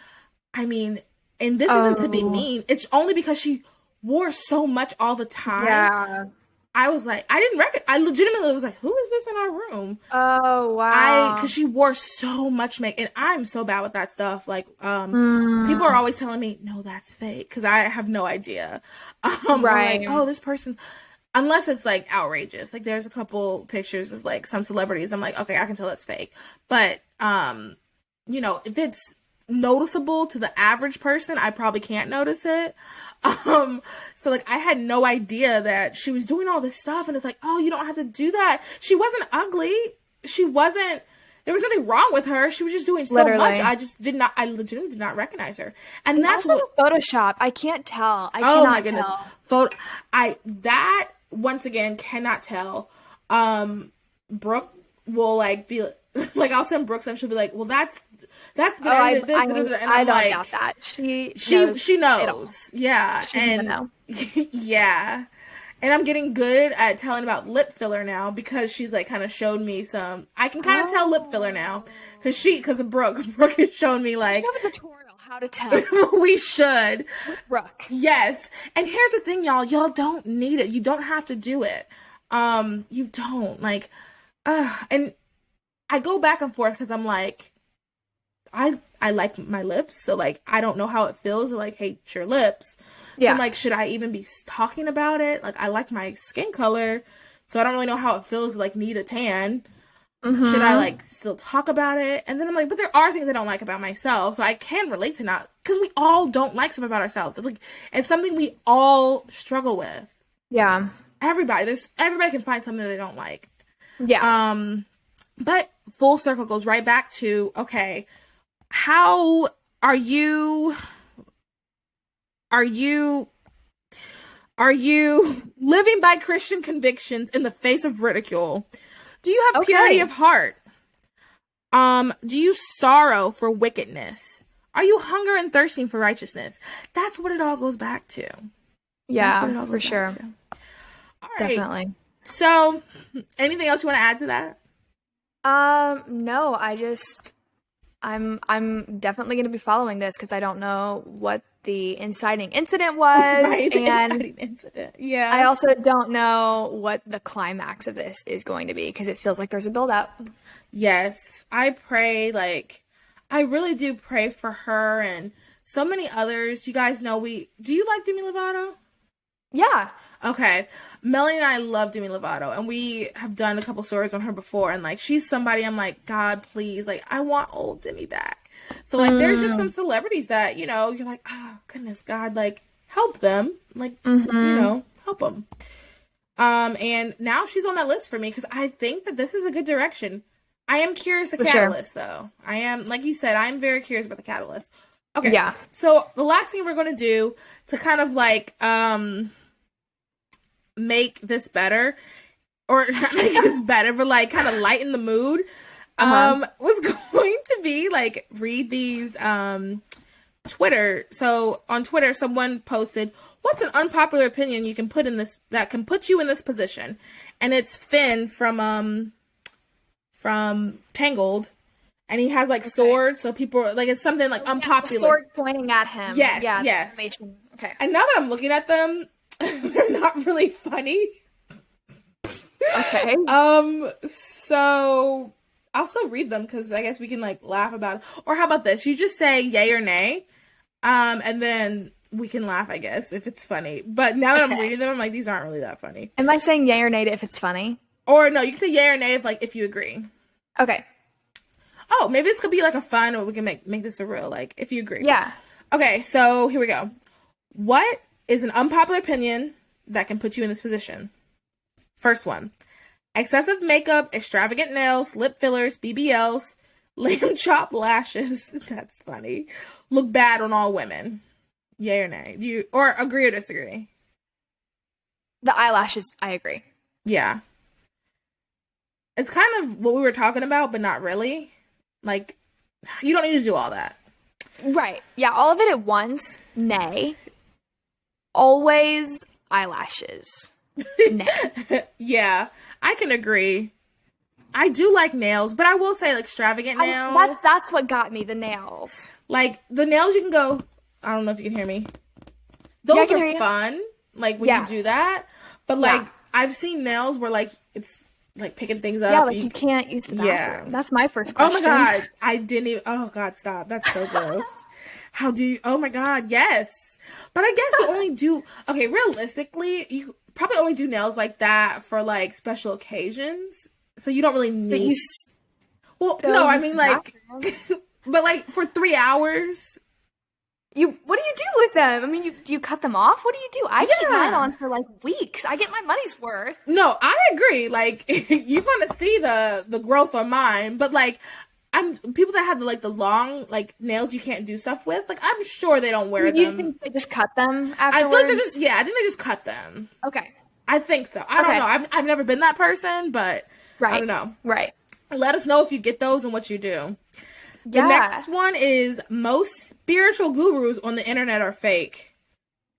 I mean, and this isn't to be mean, it's only because she wore so much all the time. Yeah. I was like, I legitimately was like, who is this in our room? Oh, wow. Because she wore so much makeup, and I'm so bad with that stuff. Like, people are always telling me, no, that's fake, because I have no idea. Right. Like, oh, this person, unless it's like outrageous. Like, there's a couple pictures of like some celebrities. I'm like, okay, I can tell it's fake. But, you know, if it's noticeable to the average person, I probably can't notice it. So like I had no idea that she was doing all this stuff, and it's like, oh, you don't have to do that. She wasn't ugly. There was nothing wrong with her. She was just doing so much. I legitimately did not recognize her. And that's also what Photoshop. I can't tell. Oh my goodness. That once again cannot tell. Brooke will like be like, I'll send Brooke stuff. She'll be like, well, that's been edited this. I don't doubt that. She knows. Yeah. And yeah. And I'm getting good at telling about lip filler now, because she's like kind of showed me some. I can kind of tell lip filler now because of Brooke. Brooke has shown me like. We should have a tutorial how to tell. We should. With Brooke. Yes. And here's the thing, y'all. Y'all don't need it. You don't have to do it. You don't like. And I go back and forth because I'm like, I like my lips, so like I don't know how it feels to like hate your lips. So I'm like, should I even be talking about it? Like, I like my skin color, so I don't really know how it feels to like need a tan. Should I like still talk about it? And then I'm like, but there are things I don't like about myself, so I can relate to not, because we all don't like stuff about ourselves. It's like, it's something we all struggle with. Yeah, everybody can find something they don't like. Yeah. But full circle goes right back to, okay, how are you living by Christian convictions in the face of ridicule? Do you have purity of heart? Do you sorrow for wickedness? Are you hunger and thirsting for righteousness? That's what it all goes back to. Yeah, for sure. All right. Definitely. So, anything else you want to add to that? No, I'm definitely going to be following this, because I don't know what the inciting incident was. Right, the inciting incident. Yeah. I also don't know what the climax of this is going to be, because it feels like there's a build up. Yes. I really do pray for her and so many others. You guys know do you like Demi Lovato? Yeah. Okay. Melanie and I love Demi Lovato, and we have done a couple stories on her before, and like she's somebody I'm like, God, please, like I want old Demi back. So like there's just some celebrities that, you know, you're like, oh goodness God, like help them. Like you know, help them. And now she's on that list for me because I think that this is a good direction. I am curious the catalyst though. I am, like you said, I'm very curious about the catalyst. Okay. Yeah. So the last thing we're going to do to kind of like make this better, or not make this better, but like kind of lighten the mood, was going to be like read these Twitter. So on Twitter, someone posted, "What's an unpopular opinion you can put in this that can put you in this position?" And it's Finn from Tangled. And he has like swords, so people are, like, it's something like unpopular. Sword pointing at him. Yes, yeah, yes. Okay. And now that I'm looking at them, they're not really funny. Okay. So I'll still read them because I guess we can like laugh about it. Or how about this? You just say yay or nay, and then we can laugh, I guess, if it's funny. But now that I'm reading them, I'm like, these aren't really that funny. Am I saying yay or nay if it's funny? Or no, you can say yay or nay if you agree. Okay. Oh, maybe this could be like a fun, or we can make this a real, like, if you agree. Yeah. Okay, so here we go. What is an unpopular opinion that can put you in this position? First one. Excessive makeup, extravagant nails, lip fillers, BBLs, lamb chop lashes. That's funny. Look bad on all women. Yay or nay? Or agree or disagree? The eyelashes, I agree. Yeah. It's kind of what we were talking about, but not really. Like, you don't need to do all that. Right. Yeah, all of it at once. Nay. Always eyelashes. Nay. Yeah, I can agree. I do like nails, but I will say, like, extravagant nails. That's what got me, the nails. Like, the nails you can go, I don't know if you can hear me. Those are fun, like, when you do that. But, like, I've seen nails where, like, it's like picking things up. Yeah, like you can't use the bathroom. Yeah. That's my first question. Oh my God. I didn't even, oh God, stop. That's so gross. How do you, oh my God, yes. But I guess you only do, okay, realistically, you probably only do nails like that for like special occasions. So you don't really need, well, no, I mean like, but like for 3 hours. What do you do with them? I mean, do you cut them off? What do you do? I keep mine on for like weeks. I get my money's worth. No, I agree. Like you're gonna see the growth on mine, but like people that have the long like nails you can't do stuff with. Like I'm sure they don't wear them. You think they just cut them afterwards? I feel like I think they just cut them. Okay. I think so. I don't know. I've never been that person, but I don't know. Right. Let us know if you get those and what you do. The next one is most spiritual gurus on the internet are fake.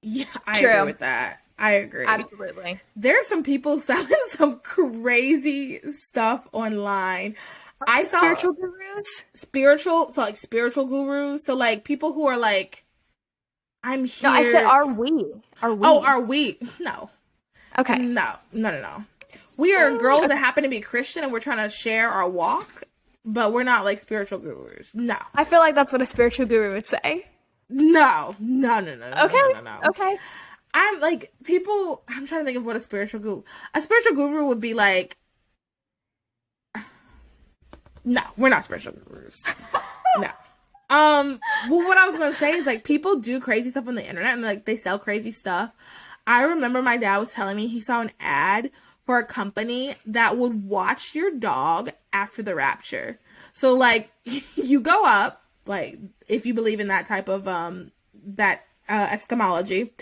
Yeah, I agree with that. I agree. Absolutely. There's some people selling some crazy stuff online. I saw spiritual gurus? Spiritual gurus. So like people who are like, I'm here. No, I said are we? Oh, are we? No. Okay. No. We are girls that happen to be Christian and we're trying to share our walk. But we're not like spiritual gurus. No. I feel like that's what a spiritual guru would say. No. Okay. No. Okay. I'm like I'm trying to think of what a spiritual guru would be like. No, we're not spiritual gurus. No. Well, what I was going to say is like people do crazy stuff on the internet and like they sell crazy stuff. I remember my dad was telling me he saw an ad for a company that would watch your dog after the rapture. So like you go up, like if you believe in that type of eschatology,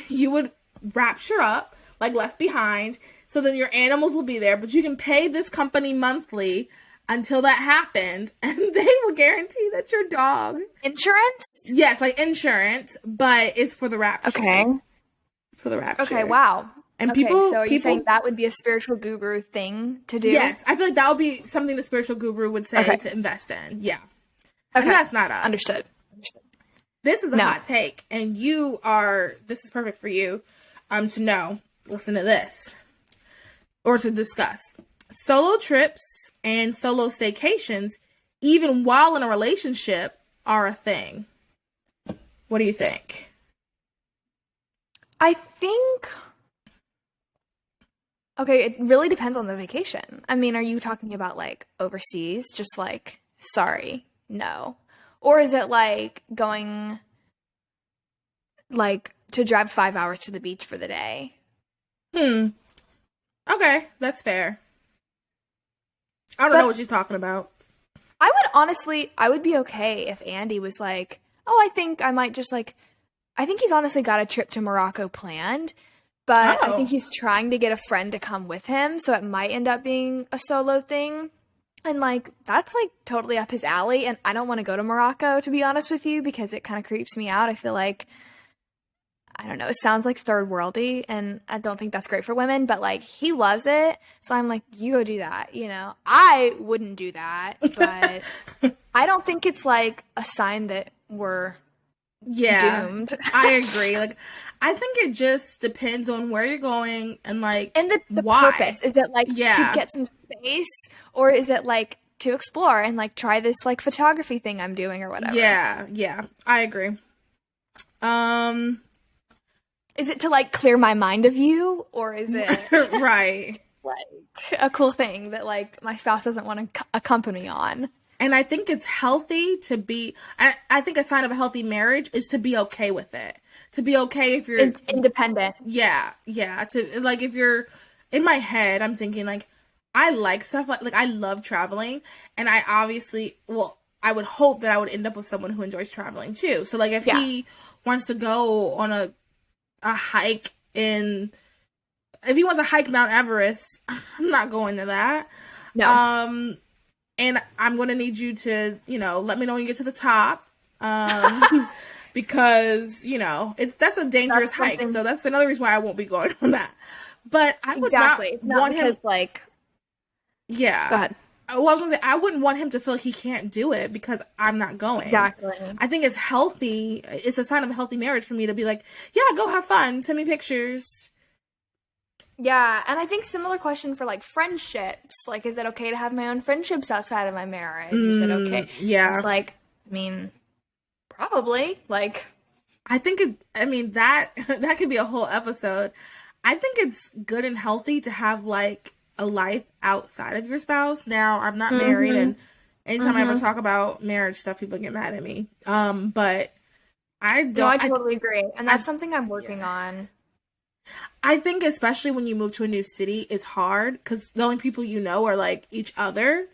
you would rapture up, like left behind, so then your animals will be there, but you can pay this company monthly until that happens, and they will guarantee that your dog insurance? Yes, like insurance, but it's for the rapture. Okay. For the rapture. Okay, wow. And so are you saying that would be a spiritual guru thing to do? Yes, I feel like that would be something the spiritual guru would say to invest in. Yeah. Okay. And that's not us. Understood. This is a hot take, and this is perfect for you to know. Listen to this. Or to discuss. Solo trips and solo staycations, even while in a relationship, are a thing. What do you think? I think, okay, it really depends on the vacation. I mean, are you talking about like overseas? Just like, sorry, no. Or is it like going like to drive 5 hours to the beach for the day? Okay, that's fair. I don't know what she's talking about. I would be okay if Andy was like, oh, I think I might just like, I think he's honestly got a trip to Morocco planned, but I think he's trying to get a friend to come with him, so it might end up being a solo thing. And like, that's like totally up his alley, and I don't want to go to Morocco, to be honest with you, because it kind of creeps me out. I feel like, I don't know, it sounds like third worldy, and I don't think that's great for women, but like, he loves it, so I'm like, you go do that, you know? I wouldn't do that, but I don't think it's like a sign that we're doomed. I agree. Like, I think it just depends on where you're going and like, and the why. purpose. Is it like to get some space, or is it like to explore and like try this like photography thing I'm doing or whatever? Yeah, I agree. Is it to like clear my mind of you, or is it right, like a cool thing that like my spouse doesn't want to accompany on? And I think it's healthy to be, I think a sign of a healthy marriage is to be okay with it. To be okay if you're it's independent. Yeah. To like, if you're in my head, I'm thinking like, I like stuff like I love traveling, and I obviously, well, I would hope that I would end up with someone who enjoys traveling too. So like, if he wants to go on a hike if he wants to hike Mount Everest, I'm not going to that. No. And I'm going to need you to, let me know when you get to the top. Because, that's a dangerous hike. So that's another reason why I won't be going on that. But I would not want him, like, yeah. Go ahead. Well, I was going to say, I wouldn't want him to feel he can't do it because I'm not going. Exactly. I think it's healthy. It's a sign of a healthy marriage for me to be like, yeah, go have fun. Send me pictures. Yeah, and I think similar question for like friendships. Like, is it okay to have my own friendships outside of my marriage? Is it okay? Yeah. It's like, I mean, probably. Like, I think that could be a whole episode. I think it's good and healthy to have like a life outside of your spouse. Now, I'm not married, and anytime I ever talk about marriage stuff, people get mad at me. But I don't. No, I totally agree, and that's something I'm working on. I think especially when you move to a new city, it's hard because the only people you know are like each other.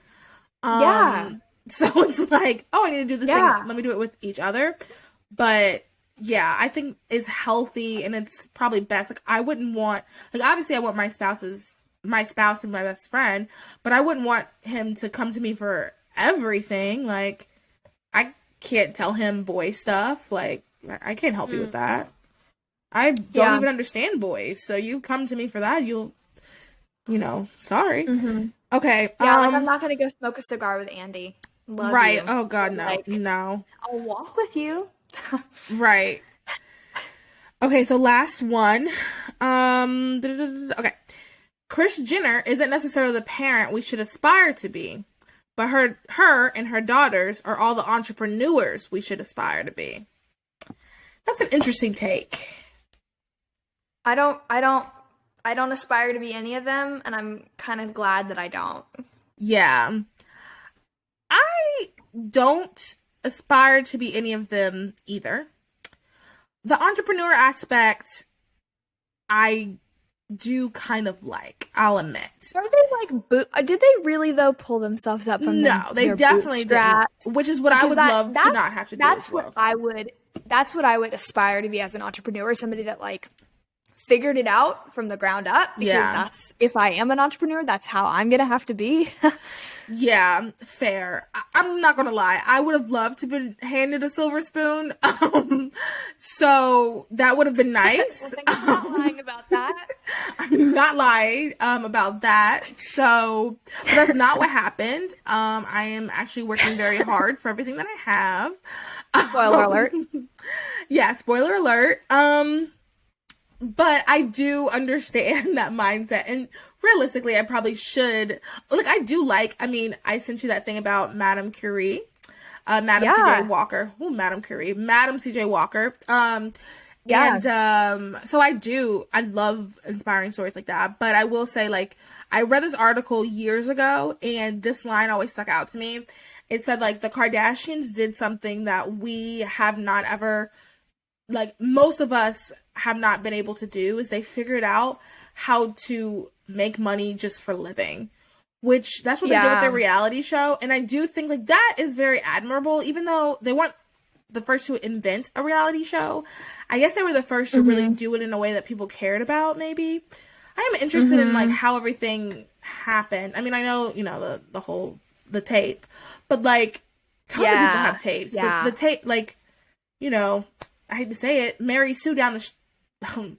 So it's like, oh, I need to do this thing. Let me do it with each other. But yeah, I think it's healthy and it's probably best. Like, I wouldn't want, like, obviously I want my spouse and my best friend, but I wouldn't want him to come to me for everything. Like, I can't tell him boy stuff. Like, I can't help you with that. I don't even understand boys, so you come to me for that, sorry. Okay. Yeah, like, I'm not gonna go smoke a cigar with Andy. Love right. you. Oh God, no. Like, no. I'll walk with you. Right. Okay, so last one. Okay. Kris Jenner isn't necessarily the parent we should aspire to be, but her and her daughters are all the entrepreneurs we should aspire to be. That's an interesting take. I don't aspire to be any of them, and I'm kind of glad that I don't. Yeah. I don't aspire to be any of them either. The entrepreneur aspect, I do kind of like, I'll admit. Are they like did they really though pull themselves up from No, they definitely didn't. Which is what I would love to not have to do as well. That's what I would aspire to be as an entrepreneur, somebody that like figured it out from the ground up, because that's, if I am an entrepreneur, that's how I'm gonna have to be. Yeah, fair. I'm not gonna lie, I would have loved to been handed a silver spoon, so that would have been nice. I'm not lying about that. I'm not lying about that. So, but that's not what happened. I am actually working very hard for everything that I have. Spoiler alert. Yeah, spoiler alert. But I do understand that mindset, and realistically, I probably should. Like, I sent you that thing about Madame Curie. Madam Yeah. CJ Walker. Ooh, Madam Curie. Madam CJ Walker. Yeah. And so I love inspiring stories like that. But I will say, like, I read this article years ago, and this line always stuck out to me. It said, like, the Kardashians did something that we have not ever, like, most of us have not been able to do, is they figured out how to make money just for living. Which, that's what they did with their reality show. And I do think, like, that is very admirable, even though they weren't the first to invent a reality show. I guess they were the first to really do it in a way that people cared about, maybe. I am interested in, like, how everything happened. I mean, I know, you know, the tape, but, like, tons of people have tapes. Yeah. But the tape, like, you know, I hate to say it, Mary Sue down the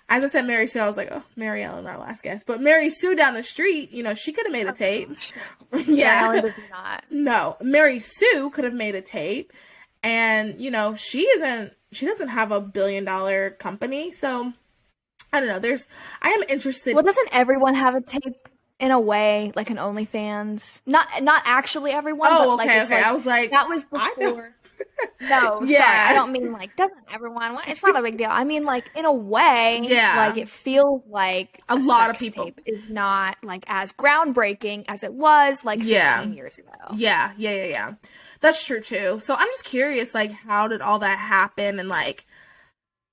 as I said Mary Sue, I was like, oh, Mary Ellen, our last guest. But Mary Sue down the street, you know, she could have made a tape. Yeah. Mary Ellen does not. No, Mary Sue could have made a tape. And, you know, she doesn't have a $1 billion company. So, I don't know. I am interested. Well, doesn't everyone have a tape in a way, like an OnlyFans? Not actually everyone, but okay, like, it's okay. like, I was like, that was before. No, Yeah. sorry. I don't mean like, doesn't everyone? It's not a big deal. I mean, like, in a way, Yeah. like, it feels like A lot of sex people. tape is not like as groundbreaking as it was like 15 years ago. Yeah. That's true too. So I'm just curious, like, how did all that happen? And, like,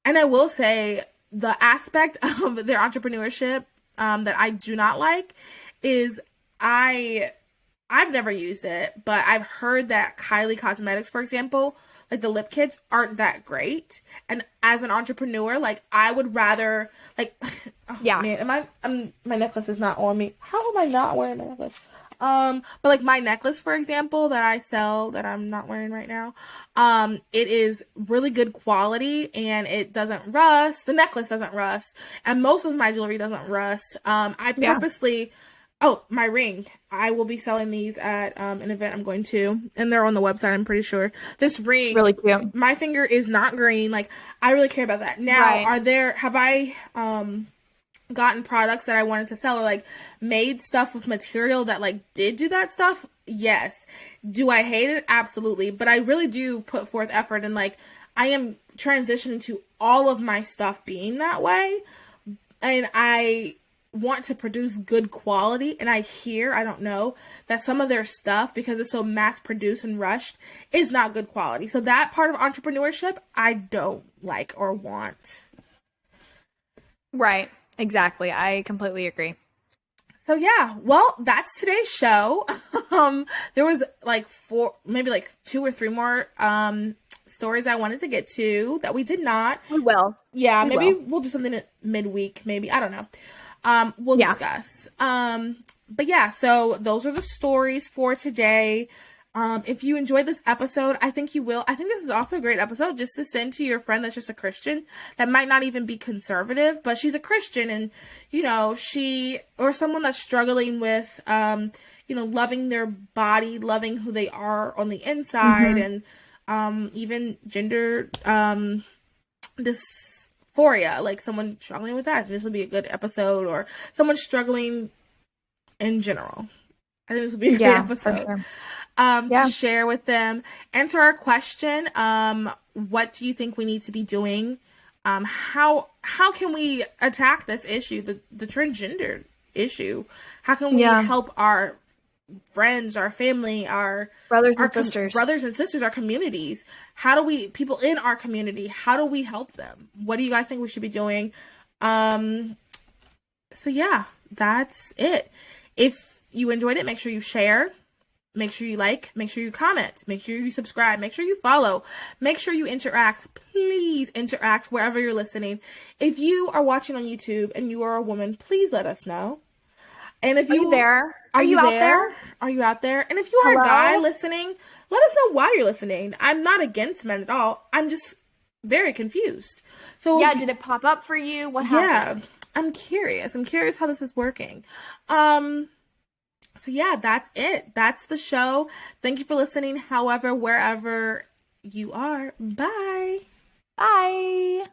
and I will say the aspect of their entrepreneurship that I do not like is I've never used it, but I've heard that Kylie Cosmetics, for example, like the lip kits aren't that great. And as an entrepreneur, like, I would rather, like, oh, Yeah. man, my necklace is not on me. How am I not wearing my necklace? But like my necklace, for example, that I sell that I'm not wearing right now, it is really good quality and it doesn't rust. The necklace doesn't rust, and most of my jewelry doesn't rust. I purposely. Oh, my ring. I will be selling these at an event I'm going to, and they're on the website, I'm pretty sure. This ring, Really cute. my finger is not green. Like, I really care about that. Now, have I gotten products that I wanted to sell, or like made stuff with material that like did do that stuff? Yes. Do I hate it? Absolutely. But I really do put forth effort, and like, I am transitioning to all of my stuff being that way. And I want to produce good quality, and I don't know, that some of their stuff, because it's so mass produced and rushed, is not good quality. So that part of entrepreneurship I don't like or want. Right. Exactly. I completely agree. So yeah, well, that's today's show. There was like maybe like 2 or 3 more stories I wanted to get to that we did not. We will. Yeah, maybe we'll do something at midweek, maybe. I don't know. We'll discuss. But yeah, so those are the stories for today. If you enjoyed this episode, I think you will. I think this is also a great episode just to send to your friend that's just a Christian, that might not even be conservative, but she's a Christian, and, you know, or someone that's struggling with, you know, loving their body, loving who they are on the inside, and, even gender, dysphoria, like someone struggling with that. This would be a good episode, or someone struggling in general. I think this would be a great episode. For sure. To share with them. Answer our question. What do you think we need to be doing? How can we attack this issue, the transgender issue? How can we help our friends, our family, our brothers and sisters, our communities? How do we, people in our community, how do we help them? What do you guys think we should be doing? So yeah, that's it. If you enjoyed it, make sure you share. Make sure you like, make sure you comment, make sure you subscribe, make sure you follow, make sure you interact. Please interact wherever you're listening. If you are watching on YouTube and you are a woman, please let us know. And if Are you there? Are you out there? Are you out there? And if you are a guy listening, let us know why you're listening. I'm not against men at all. I'm just very confused. So yeah, did it pop up for you? What happened? Yeah, I'm curious. I'm curious how this is working. So yeah, that's it. That's the show. Thank you for listening. However, wherever you are. Bye. Bye.